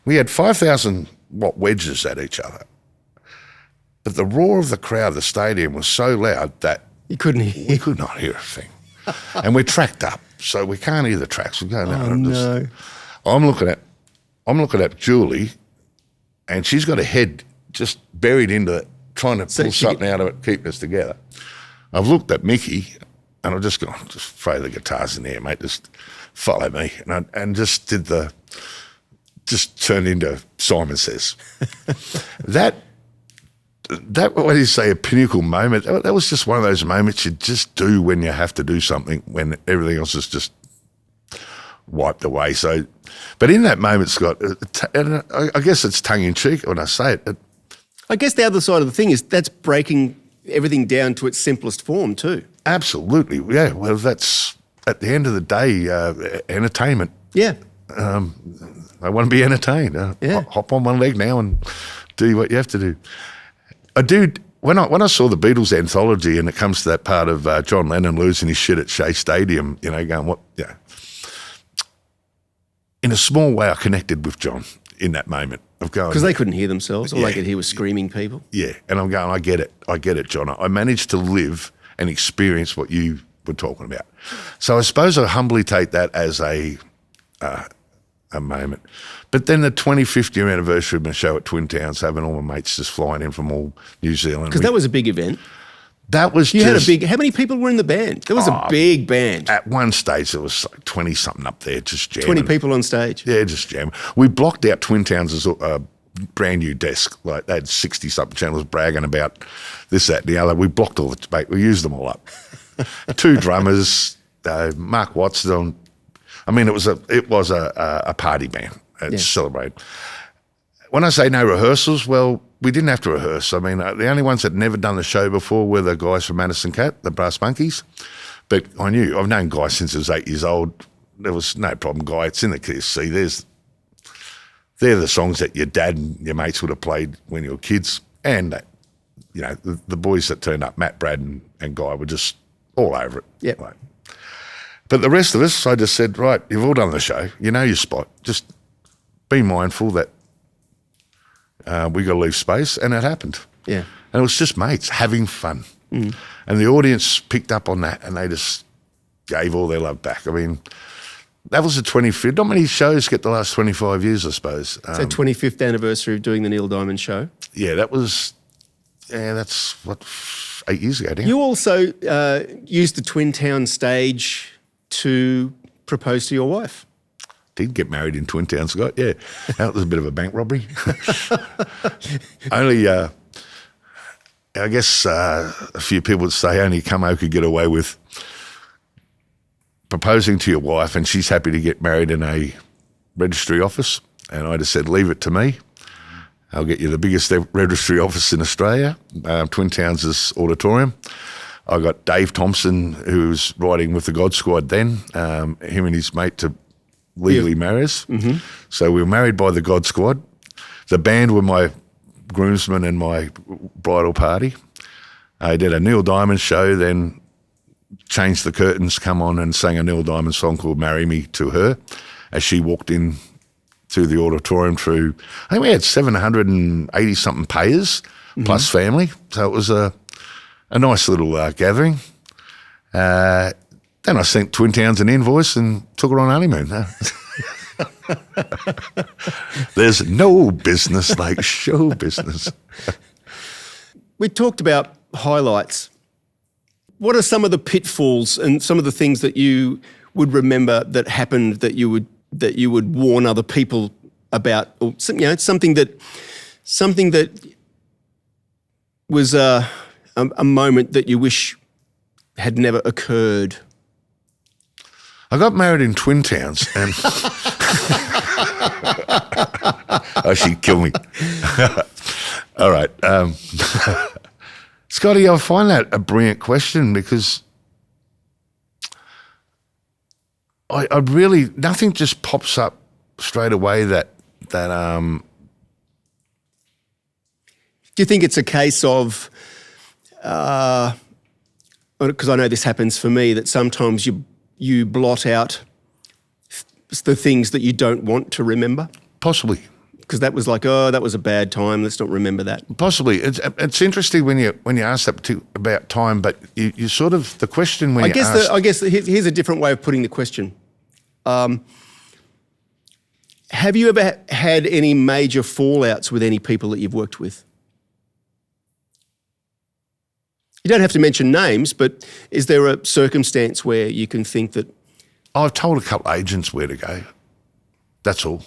We had 5,000 watt wedges at each other. But the roar of the crowd, the stadium, was so loud that you couldn't hear. We could not hear a thing. And we're tracked up, so we can't hear the tracks. We go, no. I'm looking at Julie, and she's got a head just buried into it, trying to pull something out of it, keeping us together. I've looked at Mickey, and I've just gone, just throw the guitars in there, mate, just follow me. And just turned into Simon Says. That, what do you say, a pinnacle moment, that was just one of those moments you just do when you have to do something, when everything else is just wiped away. So, but in that moment, Scott, and I guess it's tongue-in-cheek when I say it, I guess the other side of the thing is that's breaking everything down to its simplest form too. Absolutely, yeah. Well, that's, at the end of the day, entertainment. Yeah. I want to be entertained. Hop on one leg now and do what you have to do. When I saw the Beatles anthology and it comes to that part of John Lennon losing his shit at Shea Stadium, going, what, yeah. In a small way, I connected with John in that moment of going, because they couldn't hear themselves, all they could hear was screaming people. Yeah, and I'm going, I get it, John. I managed to live and experience what you were talking about. So I suppose I humbly take that as a moment. But then the 25th year anniversary of my show at Twin Towns, having all my mates just flying in from all New Zealand. Because that was a big event. That was how many people were in the band? There was a big band. At one stage, there was like 20-something up there just jamming. 20 people on stage? Yeah, just jamming. We blocked out Twin Towns' brand new desk. Like, they had 60-something channels bragging about this, that, and the other. We blocked all the debate. We used them all up. 2 drummers, Mark Watson. I mean, it was a party band. Celebrate. When I say no rehearsals, well, we didn't have to rehearse. I mean, the only ones that had never done the show before were the guys from Madison Cat, the Brass Monkeys. But I've known Guy since I was 8 years old. There was no problem, Guy. It's in the KSC. They're the songs that your dad and your mates would have played when you were kids. And, the boys that turned up, Matt, Brad and Guy, were just all over it. Yep. Right. But the rest of us, I just said, right, you've all done the show. You know your spot. Just be mindful that we got to leave space, and it happened. Yeah. And it was just mates having fun. And the audience picked up on that, and they just gave all their love back. I mean, that was the 25th. Not many shows get the last 25 years, I suppose. So 25th anniversary of doing the Neil Diamond show. Yeah, that's 8 years ago now. You also used the Twin Town stage to propose to your wife. Did get married in Twin Towns, Scott, yeah. That was a bit of a bank robbery. Only, I guess a few people would say only Cummo could get away with proposing to your wife and she's happy to get married in a registry office. And I just said, leave it to me. I'll get you the biggest registry office in Australia, Twin Towns' auditorium. I got Dave Thompson, who was riding with the God Squad then, him and his mate to legally marry us. Mm-hmm. So we were married by the God Squad. The band were my groomsmen and my bridal party. I did a Neil Diamond show, then changed the curtains, come on and sang a Neil Diamond song called Marry Me to her as she walked in to the auditorium through, I think we had 780-something payers plus family. So it was a nice little gathering. Then I sent Twin Towns an invoice and took her on honeymoon. There's no business like show business. We talked about highlights, what are some of the pitfalls and some of the things that you would remember that happened that you would warn other people about, or something that was a moment that you wish had never occurred? I got married in Twin Towns, and oh, she'd kill me. All right, Scotty, I find that a brilliant question because I really, nothing just pops up straight away that. Do you think it's a case of, because I know this happens for me, that sometimes you blot out the things that you don't want to remember? Possibly. Because that was like, oh, that was a bad time, let's not remember that. Possibly. It's interesting when you ask that about time, but you sort of, the question when I guess here's a different way of putting the question. Have you ever had any major fallouts with any people that you've worked with? You don't have to mention names, but is there a circumstance where you can think that... I've told a couple of agents where to go. That's all.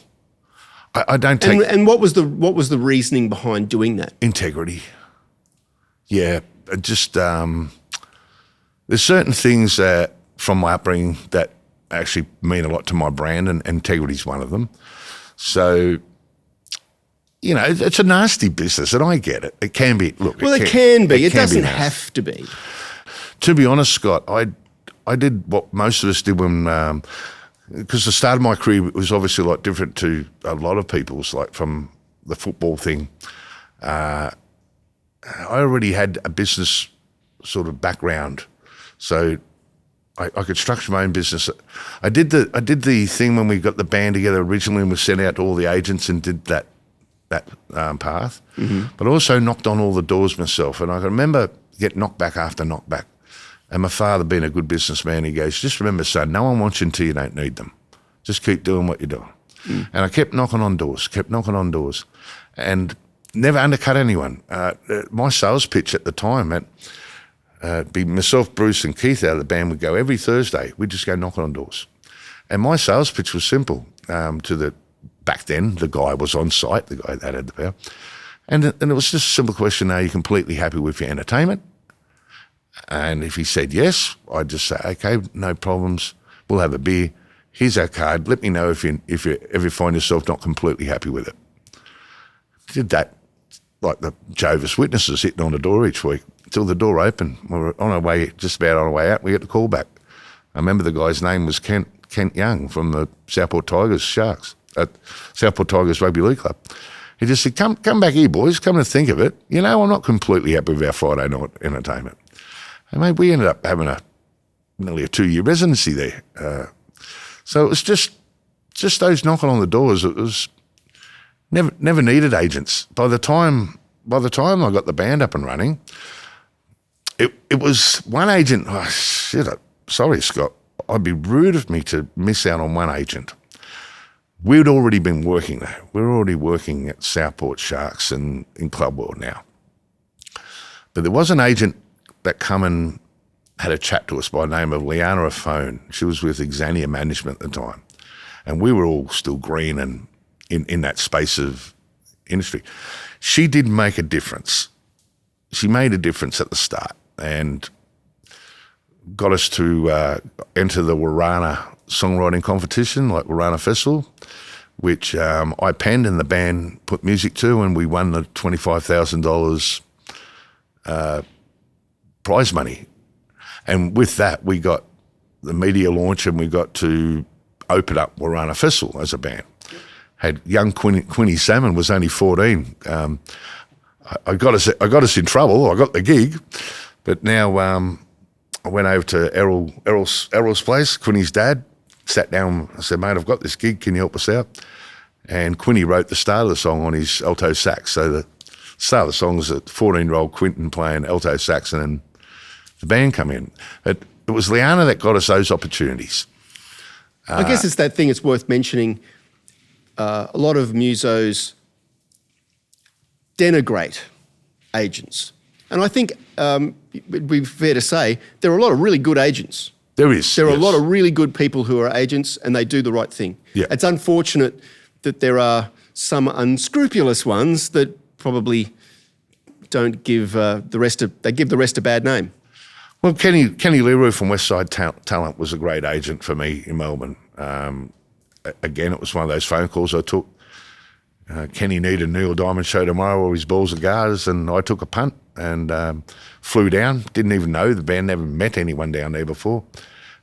I don't take... And what was the reasoning behind doing that? Integrity. Yeah, just... there's certain things from my upbringing that actually mean a lot to my brand, and integrity is one of them. So... it's a nasty business, and I get it. It can be. Look, well, it can be. It doesn't have to be. To be honest, Scott, I did what most of us did when, because the start of my career was obviously a lot different to a lot of people's, like from the football thing. I already had a business sort of background, so I could structure my own business. I did the thing when we got the band together originally, and we sent out to all the agents and did that path, but also knocked on all the doors myself. And I can remember getting knocked back after knockback. And my father, being a good businessman, he goes, just remember, son, no one wants you until you don't need them. Just keep doing what you're doing. And I kept knocking on doors, and never undercut anyone. My sales pitch at the time, be myself, Bruce and Keith out of the band, would go every Thursday. We'd just go knocking on doors. And my sales pitch was simple back then, the guy was on site, the guy that had the power. And it was just a simple question, are you completely happy with your entertainment? And if he said yes, I'd just say, okay, no problems, we'll have a beer. Here's our card, let me know if you ever find yourself not completely happy with it. Did that like the Jehovah's Witnesses hitting on the door each week until the door opened. We were on our way, just about on our way out, we get the call back. I remember the guy's name was Kent Young from the Southport Tigers Sharks. At Southport Tigers Rugby League Club. He just said, come back here, boys, come to think of it. I'm not completely happy with our Friday night entertainment. And mate, we ended up having nearly a 2-year residency there. So it was just those knocking on the doors. It was never needed agents. By the time I got the band up and running, it was one agent. Oh, shit, sorry, Scott. I'd be rude of me to miss out on one agent. We'd already been working there. We were already working at Southport Sharks and in Club World now. But there was an agent that come and had a chat to us by the name of Liana Afone. She was with Exania Management at the time. And we were all still green and in that space of industry. She did make a difference. She made a difference at the start and got us to enter the Warana songwriting competition, like Warana Festival, which I penned and the band put music to, and we won the $25,000 prize money. And with that, we got the media launch and we got to open up Warana Festival as a band. Had young Quinny Salmon was only 14. I got us in trouble. I got the gig, but now I went over to Errol's place, Quinny's dad, sat down. I said, mate, I've got this gig. Can you help us out? And Quinny wrote the start of the song on his alto sax. So the start of the song is a 14-year-old Quinton playing alto sax, and then the band come in. It was Liana that got us those opportunities. I guess it's that thing it's worth mentioning. A lot of musos denigrate agents. And I think it'd be fair to say there are a lot of really good agents. There is. There are yes. a lot of really good people who are agents and they do the right thing. Yeah. It's unfortunate that there are some unscrupulous ones that probably don't give they give the rest a bad name. Well, Kenny Leroy from Westside Talent was a great agent for me in Melbourne. Again, it was one of those phone calls I took. Kenny needed Neil Diamond show tomorrow or his balls and guards, and I took a punt and flew down. Didn't even know the band, never met anyone down there before.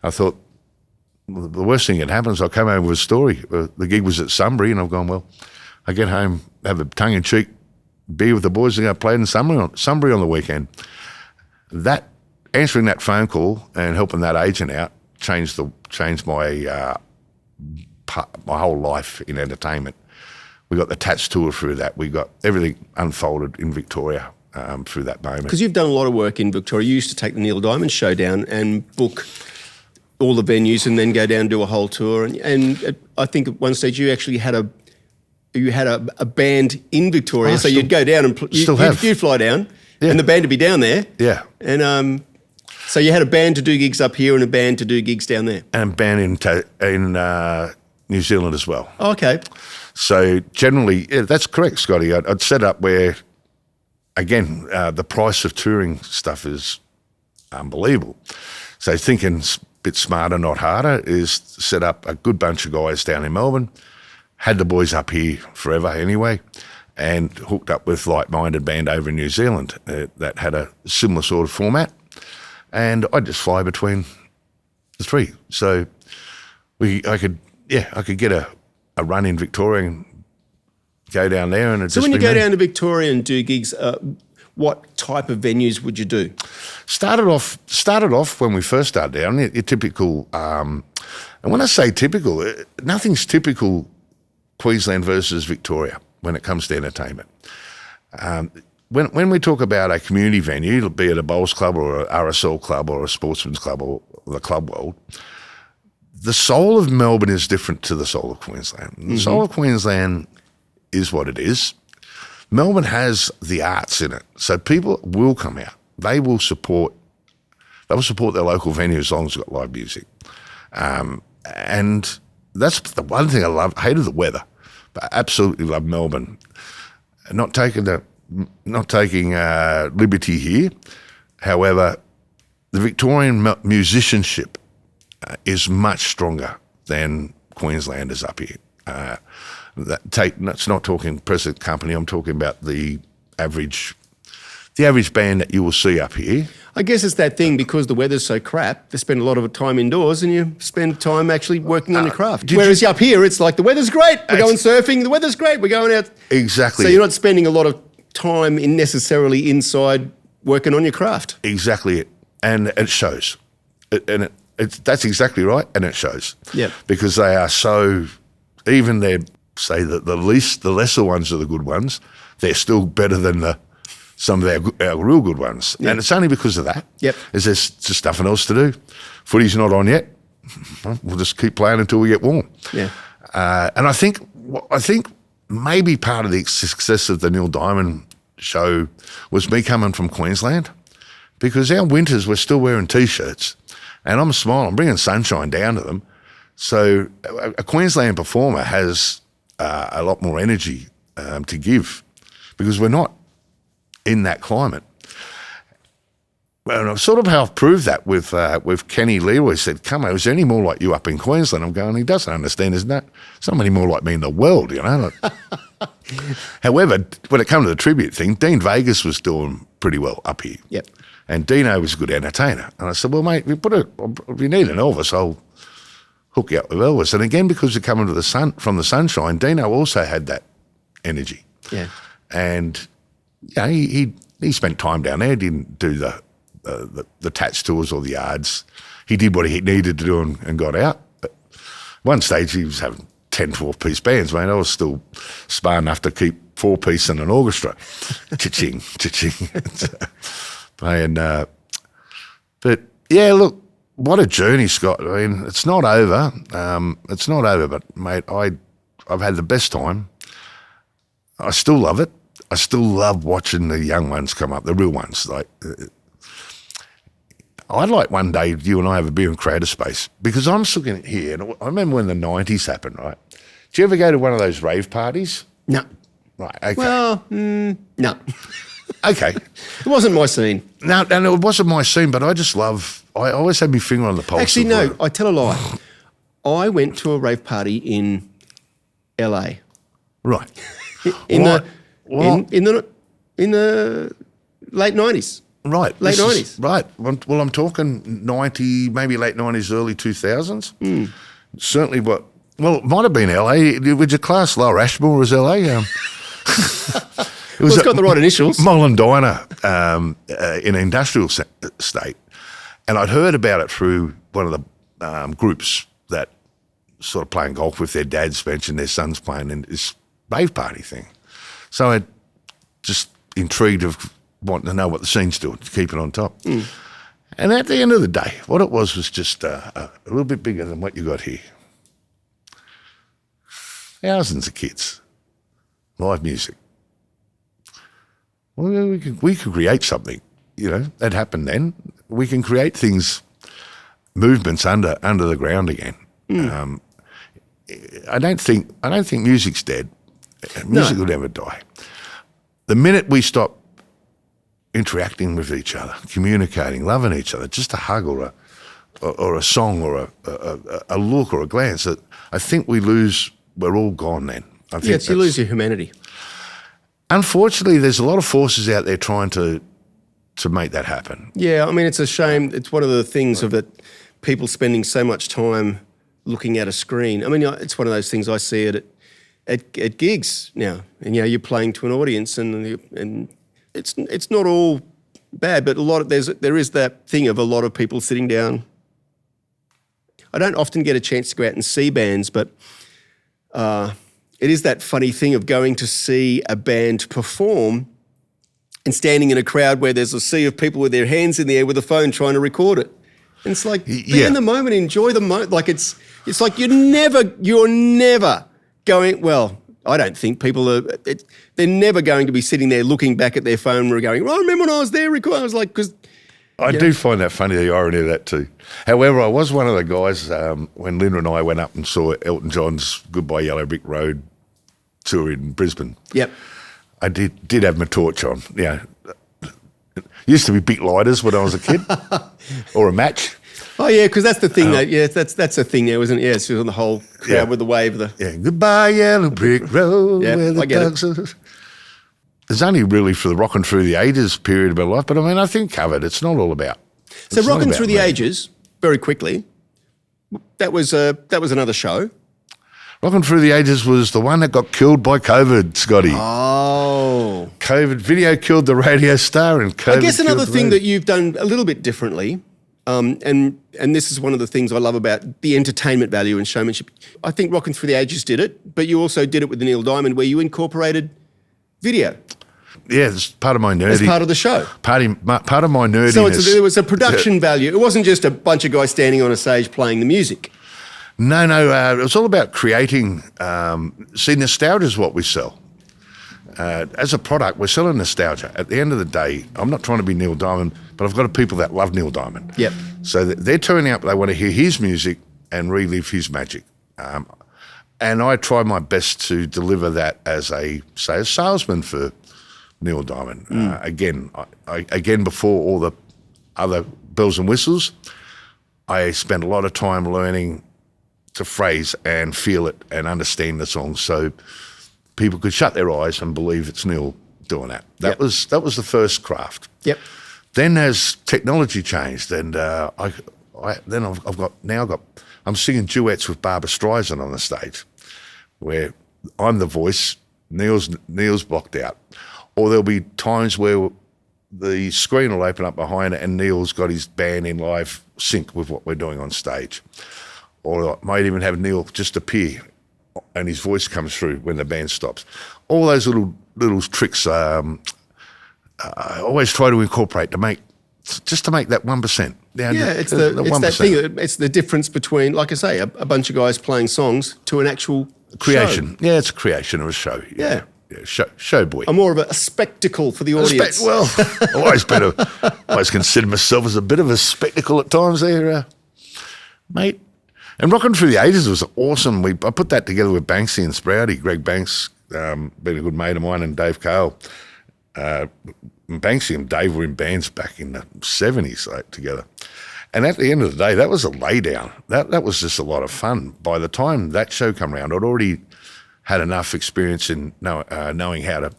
I thought, well, the worst thing that happens, I'll come home with a story. The gig was at Sunbury, and I've gone, well, I get home, have a tongue-in-cheek beer with the boys, and go play in Sunbury on the weekend. Answering that phone call and helping that agent out changed my whole life in entertainment. We got the Tats tour through that. We got everything unfolded in Victoria through that moment. Because you've done a lot of work in Victoria. You used to take the Neil Diamond show down and book all the venues and then go down and do a whole tour. And I think at one stage you actually had a band in Victoria. So you'd go down and you'd fly down and the band would be down there. Yeah. And so you had a band to do gigs up here and a band to do gigs down there. And a band in New Zealand as well. Oh, okay. So generally, yeah, that's correct, Scotty. I'd set up where, again, the price of touring stuff is unbelievable. So thinking a bit smarter, not harder, is set up a good bunch of guys down in Melbourne, had the boys up here forever anyway, and hooked up with like-minded band over in New Zealand that had a similar sort of format. And I'd just fly between the three. So I could get a run in Victoria and go down there. And so when you go down to Victoria and do gigs, what type of venues would you do? Started off when we first started down, your typical, and when I say typical, nothing's typical Queensland versus Victoria when it comes to entertainment. When we talk about a community venue, be it a bowls club or a RSL club or a sportsman's club or the club world, the soul of Melbourne is different to the soul of Queensland. Mm-hmm. The soul of Queensland is what it is. Melbourne has the arts in it, so people will come out. They will support their local venue as long as it's got live music. And that's the one thing I love. I hated the weather, but I absolutely love Melbourne. Not taking liberty here. However, the Victorian musicianship is much stronger than Queenslanders up here. That's not talking present company. I'm talking about the average band that you will see up here. I guess it's that thing, because the weather's so crap, they spend a lot of time indoors and you spend time actually working on your craft. Whereas up here, it's like the weather's great, we're going surfing, the weather's great, we're going out. Exactly. So you're not spending a lot of time necessarily inside working on your craft. Exactly it. And it shows. That's exactly right, and it shows. Yeah. Because they are so, even the lesser ones are the good ones, they're still better than some of our real good ones. Yep. And it's only because of that. Yep. Is there's just nothing else to do. Footy's not on yet. We'll just keep playing until we get warm. Yeah. And I think maybe part of the success of the Neil Diamond show was me coming from Queensland, because our winters we're still wearing T-shirts, and I'm smiling, I'm bringing sunshine down to them. So a Queensland performer has a lot more energy to give, because we're not in that climate. Well, sort of how I've proved that with Kenny Leroy said, "Come on, is there any more like you up in Queensland?" I'm going, he doesn't understand, isn't that? There's not many more like me in the world, you know. However, when it comes to the tribute thing, Dean Vegas was doing pretty well up here. Yep. And Dino was a good entertainer. And I said, well, mate, if you need an Elvis, I'll hook you up with Elvis. And again, because you're coming from the sunshine, Dino also had that energy. Yeah. And yeah, he spent time down there, didn't do the Tats tours or the yards. He did what he needed to do and got out. But one stage he was having 10, 12-piece bands, mate. I was still smart enough to keep 4-piece and an orchestra. Cha-ching, cha-ching. But yeah, look, what a journey, Scott. I mean, it's not over. But mate, I've had the best time. I still love it. I still love watching the young ones come up, the real ones. Like, I'd like one day you and I have a beer and creative space, because I'm just looking at here, and I remember when the 90s happened, right? Did you ever go to one of those rave parties? No. Right, okay. Well, no. Okay. It wasn't my scene. No, and it wasn't my scene, but I always had my finger on the pulse. Actually, no, I tell a lie. I went to a rave party in LA. Right. In the late 90s. Right. Late 90s. Right. Well, I'm talking 90, maybe late 90s, early 2000s. Certainly it might have been LA. Would you class Lower Ashmore as LA? It's got the right initials. Mullen Diner in an industrial state. And I'd heard about it through one of the groups that sort of playing golf with their dads, mentioned their sons playing in this rave party thing. So I just intrigued of wanting to know what the scene's doing, to keep it on top. And at the end of the day, what it was just a little bit bigger than what you got here. Thousands of kids, live music. Well, we could create something, that happened then. We can create things, movements under the ground again. I don't think music's dead. Music will never die. The minute we stop interacting with each other, communicating, loving each other, just a hug or a song or a look or a glance, I think we're all gone then. I think you lose your humanity. Unfortunately, there's a lot of forces out there trying to make that happen. Yeah, I mean, it's a shame. It's one of the things of that people spending so much time looking at a screen. I mean, it's one of those things I see it at gigs now, and you're playing to an audience, and it's not all bad, but there is that thing of a lot of people sitting down. I don't often get a chance to go out and see bands, but it is that funny thing of going to see a band perform and standing in a crowd where there's a sea of people with their hands in the air with a phone trying to record it. And it's like, be in the moment, enjoy the moment. Like it's like you're never going, well, I don't think people they're never going to be sitting there looking back at their phone and going, well, I remember when I was there recording. I was like, because I do find that funny, the irony of that too. However, I was one of the guys when Linda and I went up and saw Elton John's Goodbye Yellow Brick Road tour in Brisbane. Yep. I did have my torch on. Used to be big lighters when I was a kid, or a match. Oh yeah, because that's the thing. That's the thing now, isn't it? Yeah, it's on the whole crowd with the wave. Goodbye Yellow Brick Road. I get it. It's only really for the Rockin' Through the Ages period of my life, but I mean, I think covered. It's not all about. So Rockin' Through the Ages, very quickly. That was another show. Rockin' Through the Ages was the one that got killed by COVID, Scotty. Oh. COVID video killed the radio star, and COVID. I guess another thing that you've done a little bit differently, and this is one of the things I love about the entertainment value and showmanship. I think Rockin' Through the Ages did it, but you also did it with the Neil Diamond, where you incorporated video. Yeah, it's part of my nerdy. As part of the show. Part of my nerdiness. So there was a production value. It wasn't just a bunch of guys standing on a stage playing the music. No, it was all about creating. Nostalgia is what we sell. As a product, we're selling nostalgia. At the end of the day, I'm not trying to be Neil Diamond, but I've got people that love Neil Diamond. Yep. So they're turning up, they want to hear his music and relive his magic. And I try my best to deliver that as a salesman for Neil Diamond. Again, before all the other bells and whistles, I spent a lot of time learning to phrase and feel it and understand the song, so people could shut their eyes and believe it's Neil doing that. That was the first craft. Yep. Then as technology changed, and I'm singing duets with Barbra Streisand on the stage, where I'm the voice, Neil's blocked out, or there'll be times where the screen will open up behind it and Neil's got his band in live sync with what we're doing on stage. Or I might even have Neil just appear and his voice comes through when the band stops. All those little tricks I always try to incorporate to make that 1%. It's that thing. It's the difference between, like I say, a bunch of guys playing songs to an actual creation. show. Yeah, it's a creation of a show. Yeah. show boy. I'm more of a spectacle for the audience. Well, always consider myself as a bit of a spectacle at times there, mate. And Rocking Through the Ages was awesome. I put that together with Banksy and Sprouty, Greg Banks, being a good mate of mine, and Dave Cale. Banksy and Dave were in bands back in the 70s together. And at the end of the day, that was a laydown. That was just a lot of fun. By the time that show came around, I'd already had enough experience in knowing how to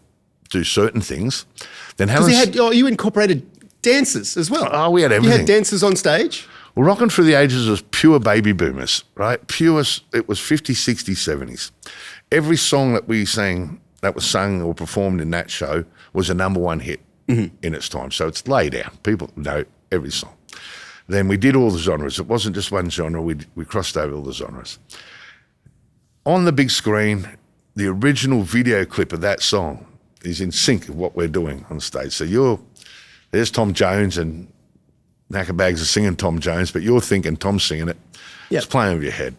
do certain things. Then you incorporated dancers as well. Oh, we had everything. You had dancers on stage? Well, Rocking Through the Ages was pure baby boomers, right? Pure, it was 50s, 60s, 70s. Every song that we sang, that was sung or performed in that show was a number one hit in its time. So it's lay down. People know every song. Then we did all the genres. It wasn't just one genre. We crossed over all the genres. On the big screen, the original video clip of that song is in sync with what we're doing on stage. So there's Tom Jones and Knackerbags are singing Tom Jones, but you're thinking Tom's singing it. Yep. It's playing over your head.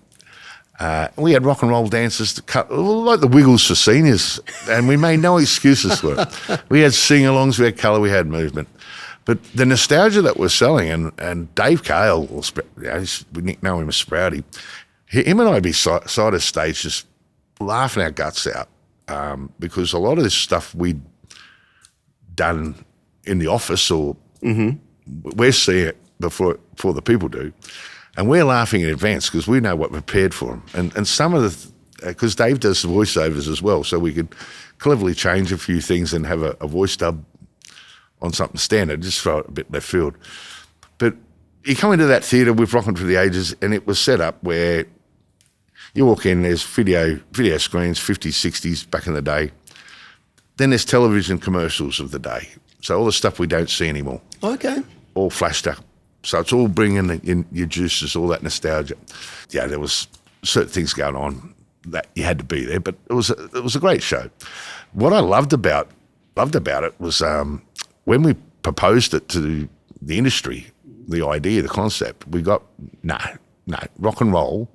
We had rock and roll dancers to cut, like the Wiggles for seniors, and we made no excuses for it. We had sing-alongs, we had colour, we had movement. But the nostalgia that we're selling, and Dave Cale, we nickname him as Sprouty, him and I'd be side of stage just laughing our guts out because a lot of this stuff we'd done in the office or we're seeing it before the people do, and we're laughing in advance because we know what we're prepared for them. And some of because Dave does the voiceovers as well, so we could cleverly change a few things and have a voice dub on something standard, just throw it a bit left field. But you come into that theatre with Rocking Through the Ages, and it was set up where you walk in, there's video screens, 50s, 60s back in the day. Then there's television commercials of the day. So all the stuff we don't see anymore. Okay. All flashed up. So it's all bringing in your juices, all that nostalgia. Yeah, there was certain things going on that you had to be there, but it was a great show. What I loved about it was when we proposed it to the industry, the idea, the concept, we got, no, rock and roll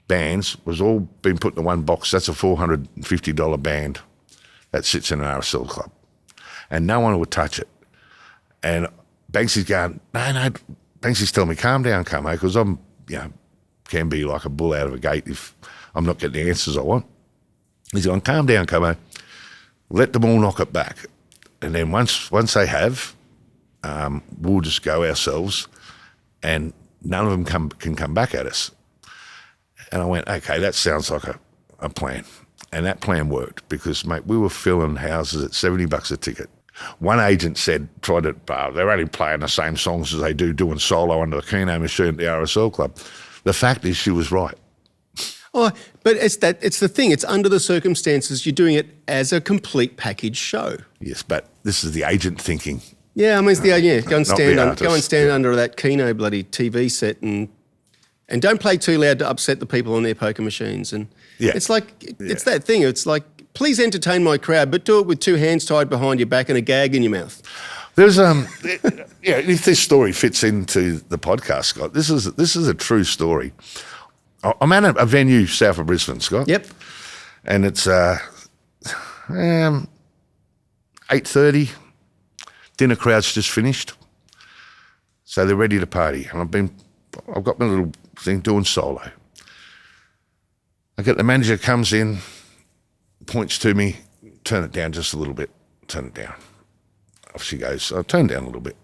bands was all been put in one box. That's a $450 band that sits in an RSL club. And no one would touch it. And Banksy's going, no, Banksy's telling me, calm down, Camo, because I'm, can be like a bull out of a gate if I'm not getting the answers I want. He's going, calm down, Camo. Let them all knock it back. And then once they have, we'll just go ourselves and none of them can come back at us. And I went, okay, that sounds like a plan. And that plan worked because, mate, we were filling houses at $70 a ticket. One agent they're only playing the same songs as they do doing solo under the Keno machine at the RSL club. The fact is she was right. Oh, but it's the thing. It's under the circumstances. You're doing it as a complete package show. Yes, but this is the agent thinking. Yeah, I mean, it's go and stand under that Keno bloody TV set and don't play too loud to upset the people on their poker machines. And it's like it's that thing. It's like, please entertain my crowd, but do it with two hands tied behind your back and a gag in your mouth. There's if this story fits into the podcast, Scott, this is a true story. I'm at a venue south of Brisbane, Scott. Yep. And it's 8:30. Dinner crowd's just finished. So they're ready to party. And I've got my little thing doing solo. I get the manager comes in, points to me, turn it down just a little bit, turn it down. Off she goes. I turn down a little bit.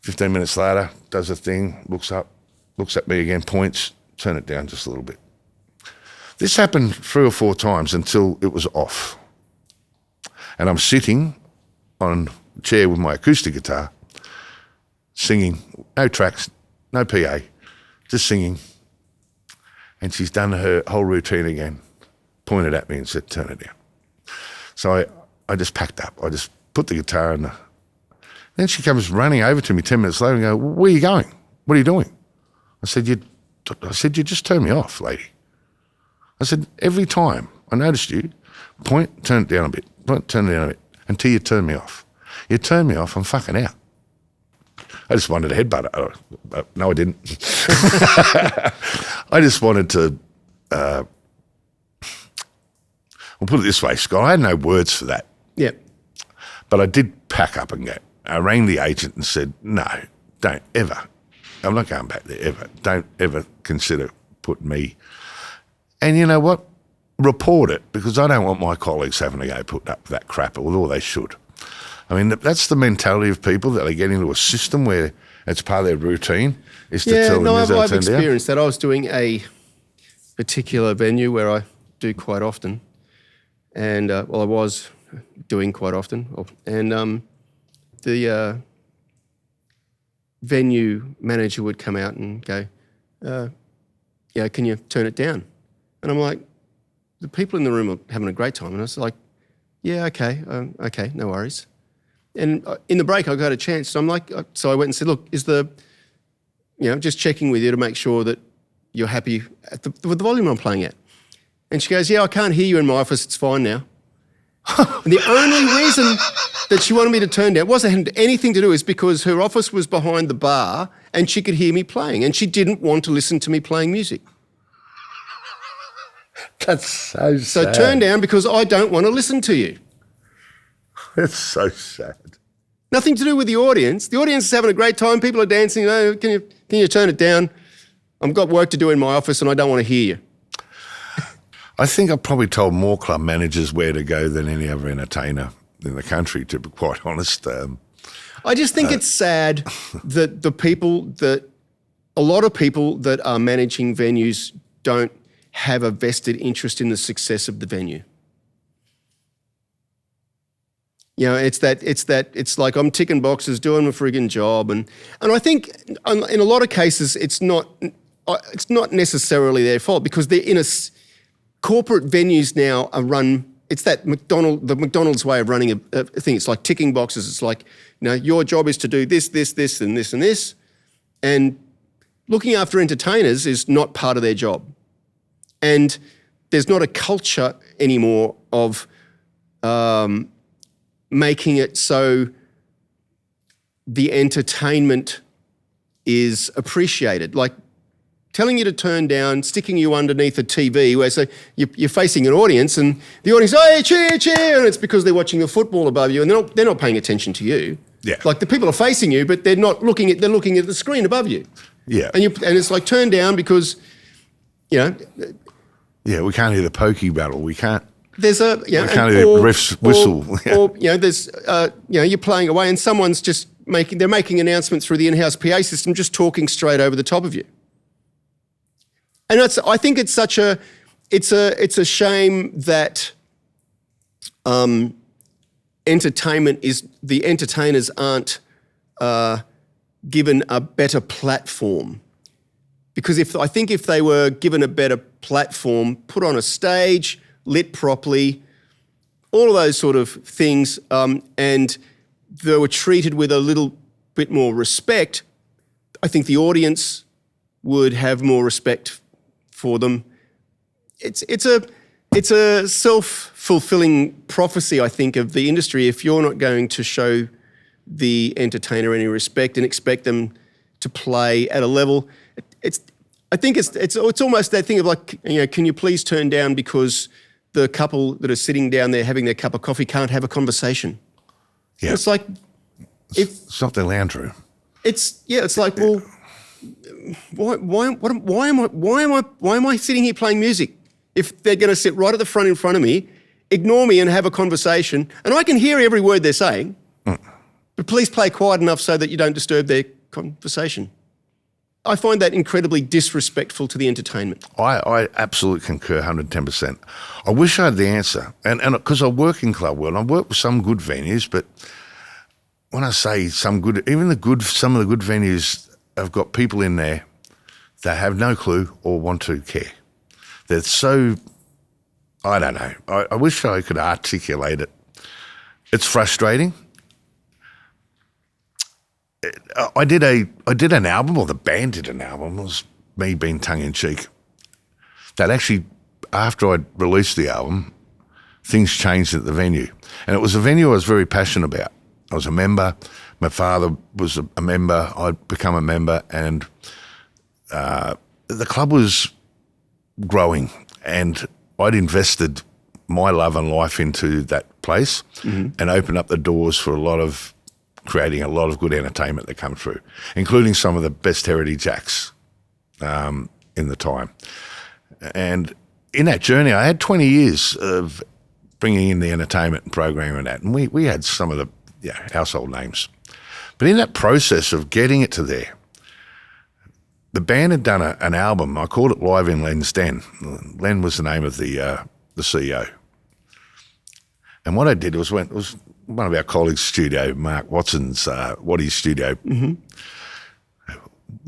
15 minutes later, does a thing, looks up, looks at me again, points, turn it down just a little bit. This happened 3 or 4 times until it was off. And I'm sitting on a chair with my acoustic guitar, singing, no tracks, no PA, just singing. And she's done her whole routine again, pointed at me and said, turn it down. So I just packed up. I just put the guitar in. Then she comes running over to me 10 minutes later and go, where are you going? What are you doing? I said, you just turned me off, lady. I said, every time I noticed you, point, turn it down a bit, point, turn it down a bit, until you turn me off. You turn me off, I'm fucking out. I just wanted to headbutt it. No, I didn't. I just wanted to I'll put it this way, Scott, I had no words for that. Yeah. But I did pack up and go. I rang the agent and said, no, don't ever. I'm not going back there ever. Don't ever consider putting me. And you know what? Report it, because I don't want my colleagues having to go put up with that crap, although they should. I mean, that's the mentality of people, that they get into a system where it's part of their routine, is to tell them I've experienced that. I was doing a particular venue where I do quite often, and I was doing quite often, and the venue manager would come out and go, yeah, can you turn it down? And I'm like, the people in the room are having a great time. And I was like, yeah, okay, no worries. And in the break, I got a chance. So I'm like, so I went and said, look, just checking with you to make sure that you're happy with the volume I'm playing at. And she goes, yeah, I can't hear you in my office. It's fine now. And the only reason that she wanted me to turn down wasn't anything to do, is because her office was behind the bar and she could hear me playing, and she didn't want to listen to me playing music. That's so sad. So turn down because I don't want to listen to you. That's so sad. Nothing to do with the audience. The audience is having a great time. People are dancing. Oh, can you turn it down? I've got work to do in my office and I don't want to hear you. I think I've probably told more club managers where to go than any other entertainer in the country, to be quite honest. I just think it's sad that a lot of people that are managing venues don't have a vested interest in the success of the venue. You know, it's like I'm ticking boxes, doing a friggin' job, and I think in a lot of cases it's not necessarily their fault, because they're in corporate venues now are run. It's the McDonald's way of running a thing. It's like ticking boxes. It's like, your job is to do this, this, this, and this, and this, and looking after entertainers is not part of their job. And there's not a culture anymore of making it so the entertainment is appreciated. Like telling you to turn down, sticking you underneath a TV where so you're facing an audience and the audience, hey, cheer, cheer, and it's because they're watching the football above you and they're not paying attention to you. Yeah. Like the people are facing you, but they're looking at the screen above you. Yeah. And it's like turn down because, Yeah, we can't hear the pokey battle. We can't. There's we can't hear refs whistle. Or there's you're playing away and someone's just making announcements through the in-house PA system, just talking straight over the top of you. And I think it's a shame that the entertainers aren't given a better platform. Because if they were given a better platform, put on a stage, lit properly, all of those sort of things, and they were treated with a little bit more respect, I think the audience would have more respect for them. It's a self-fulfilling prophecy, I think, of the industry. If you're not going to show the entertainer any respect and expect them to play at a level, I think it's almost that thing of like, can you please turn down because the couple that are sitting down there having their cup of coffee can't have a conversation. Yeah. It's like it's not their lounge room. It's like, well, why am I sitting here playing music if they're going to sit right at the front in front of me, ignore me and have a conversation, and I can hear every word they're saying, but please play quiet enough so that you don't disturb their conversation. I find that incredibly disrespectful to the entertainment. I absolutely concur 110%. I wish I had the answer. And because I work in club world, I work with some good venues, but when I say some of the good venues have got people in there that have no clue or want to care. They're so, I don't know. I wish I could articulate it. It's frustrating. I did an album, or the band did an album. It was me being tongue-in-cheek. That actually, after I released the album, things changed at the venue. And it was a venue I was very passionate about. I was a member. My father was a member. I'd become a member. And the club was growing. And I'd invested my love and life into that place and opened up the doors for creating a lot of good entertainment that come through, including some of the best heritage acts in the time. And in that journey, I had 20 years of bringing in the entertainment and programming and that, and we had some of the household names. But in that process of getting it to there, the band had done an album. I called it Live in Len's Den. Len was the name of the CEO. And what I did was it was one of our colleagues' studio, Mark Watson's Waddy's studio. The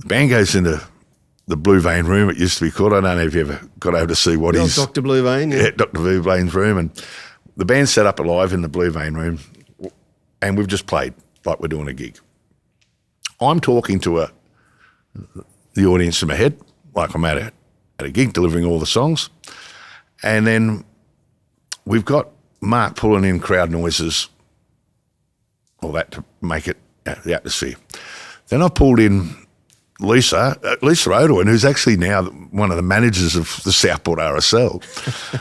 band goes into the Blue Vein room, it used to be called. I don't know if you ever got over to see Waddy's. Dr. Blue Vein. Yeah, Dr. Blue Vein's room. And the band set up live in the Blue Vein room, and we've just played like we're doing a gig. I'm talking to the audience in my head, like I'm at a gig delivering all the songs. And then we've got Mark pulling in crowd noises, all that to make it the atmosphere. Then I pulled in Lisa Oderwin, who's actually now one of the managers of the Southport RSL.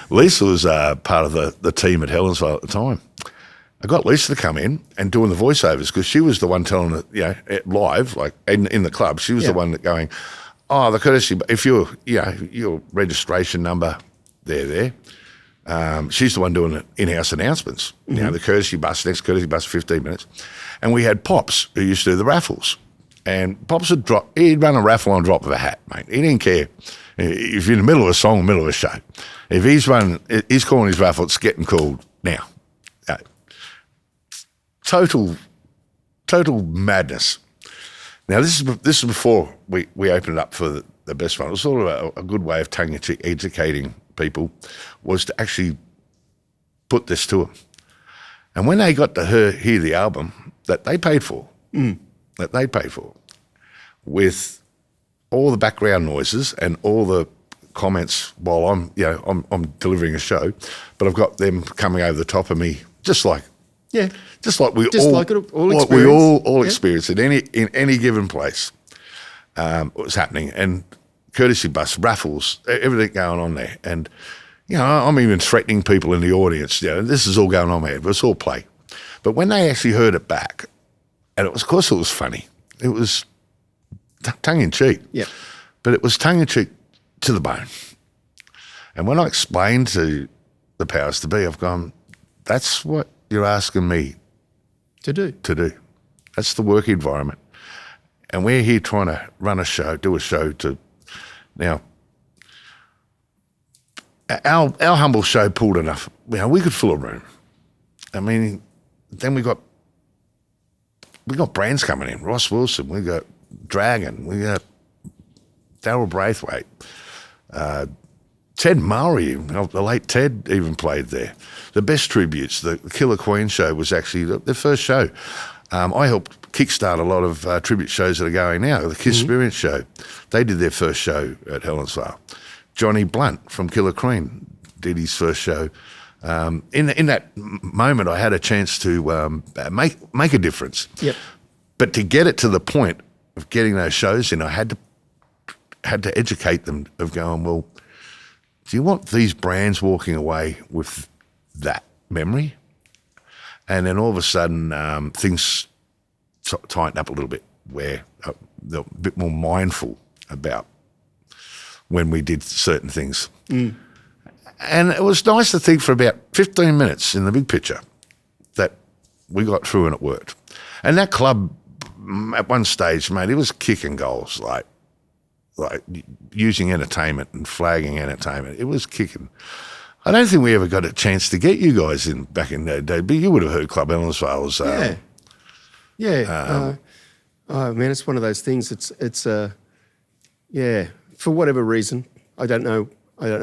Lisa was part of the team at Helensvale at the time. I got Lisa to come in and doing the voiceovers because she was the one telling it, live, like in the club. She was the one that going, the courtesy, if your registration number, there. She's the one doing the in-house announcements. The courtesy bus, next courtesy bus, 15 minutes. And we had Pops who used to do the raffles. And Pops he'd run a raffle on drop of a hat, mate. He didn't care if you're in the middle of a song, middle of a show. If he's calling his raffle, it's getting called now. Total madness. Now, this is before we opened it up for the best one. It was sort of a good way of tongue-in-cheek educating people, was to actually put this to them. And when they got to hear the album that they paid for, with all the background noises and all the comments while I'm delivering a show, but I've got them coming over the top of me, just like we all experience it in any given place. What was happening, and courtesy bus raffles, everything going on there, and I'm even threatening people in the audience. This is all going on there, but it's all play. But when they actually heard it back, and of course it was funny. It was tongue in cheek. Yeah. But it was tongue in cheek to the bone. And when I explained to the powers to be, I've gone, that's what you're asking me to do. That's the work environment. And we're here trying to run a show, do a show to now. Our humble show pulled enough. We could fill a room. I mean, then we got brands coming in. Ross Wilson, we got Dragon, we got Daryl Braithwaite, Ted Murray, the late Ted even played there. The best tributes, the Killer Queen show was actually the first show. I helped kickstart a lot of tribute shows that are going now. The Kiss Experience show, they did their first show at Helensvale. Johnny Blunt from Killer Queen did his first show. In that moment, I had a chance to make a difference. Yep. But to get it to the point of getting those shows in, I had to educate them of going, well, do you want these brands walking away with that memory? And then all of a sudden, things tightened up a little bit, where they're a bit more mindful about when we did certain things. And it was nice to think for about 15 minutes in the big picture that we got through and it worked. And that club, at one stage, mate, it was kicking goals, like using entertainment and flagging entertainment. It was kicking. I don't think we ever got a chance to get you guys in back in that day, but you would have heard Club Helensvale's. Man, it's one of those things. It's for whatever reason, I don't know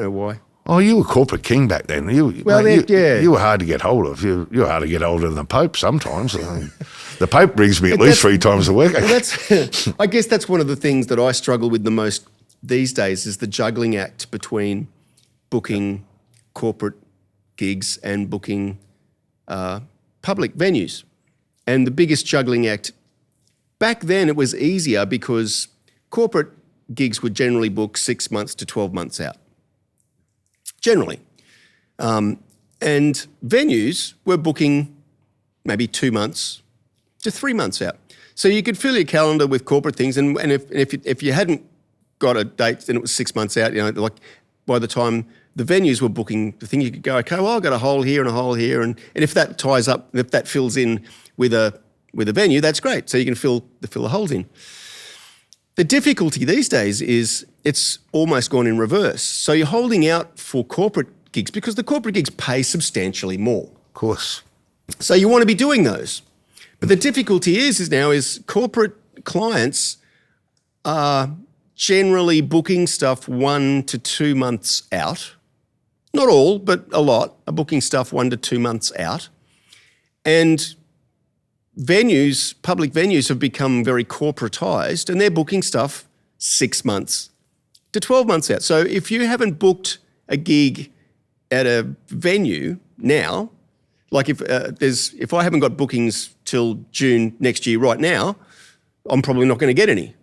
why. Oh, you were corporate king back then. You were hard to get hold of. You were hard to get hold of than the Pope sometimes. The Pope brings me at least 3 times a week. I guess that's one of the things that I struggle with the most these days, is the juggling act between booking corporate gigs and booking public venues. And the biggest juggling act, back then it was easier because corporate gigs would generally book 6 months to 12 months out. Generally. And venues were booking maybe 2 months to 3 months out. So you could fill your calendar with corporate things, and if you hadn't got a date, then it was 6 months out. Like by the time the venues were booking the thing, you could go, okay, well, I've got a hole here and a hole here, and if that ties up, if that fills in with a venue, that's great. So you can fill the holes in. The difficulty these days is it's almost gone in reverse. So you're holding out for corporate gigs because the corporate gigs pay substantially more. Of course. So you want to be doing those. But the difficulty is corporate clients are generally booking stuff 1 to 2 months out. Not all, but a lot are booking stuff 1 to 2 months out. And venues, public venues have become very corporatized, and they're booking stuff 6 months to 12 months out. So if you haven't booked a gig at a venue now, like if I haven't got bookings till June next year right now, I'm probably not going to get any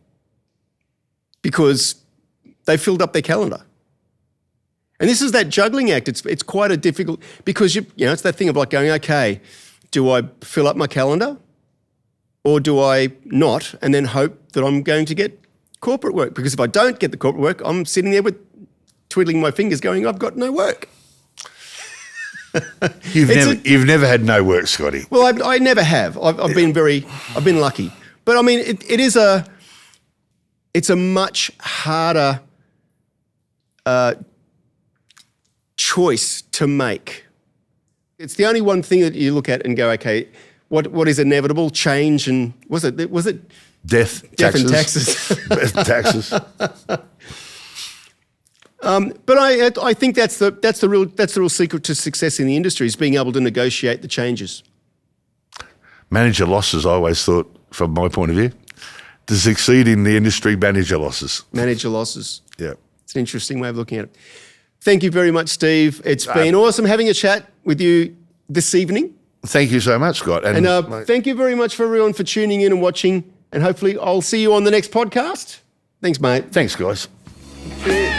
because they filled up their calendar. And this is that juggling act. It's quite a difficult, because it's that thing of like going, okay, do I fill up my calendar or do I not, and then hope that I'm going to get corporate work? Because if I don't get the corporate work, I'm sitting there with twiddling my fingers going, I've got no work. You've never had no work, Scotty. Well, I never have. I've been lucky. But I mean, it's a much harder choice to make. It's the only one thing that you look at and go, okay, what is inevitable? Change and was it death and taxes? Taxes. But I think that's the real secret to success in the industry, is being able to negotiate the changes. Manage your losses, I always thought, from my point of view. To succeed in the industry, manage your losses. Manage your losses. Yeah. It's an interesting way of looking at it. Thank you very much, Steve. It's been awesome having a chat with you this evening. Thank you so much, Scott. And thank you very much for everyone for tuning in and watching. And hopefully I'll see you on the next podcast. Thanks, mate. Thanks, guys. Cheers.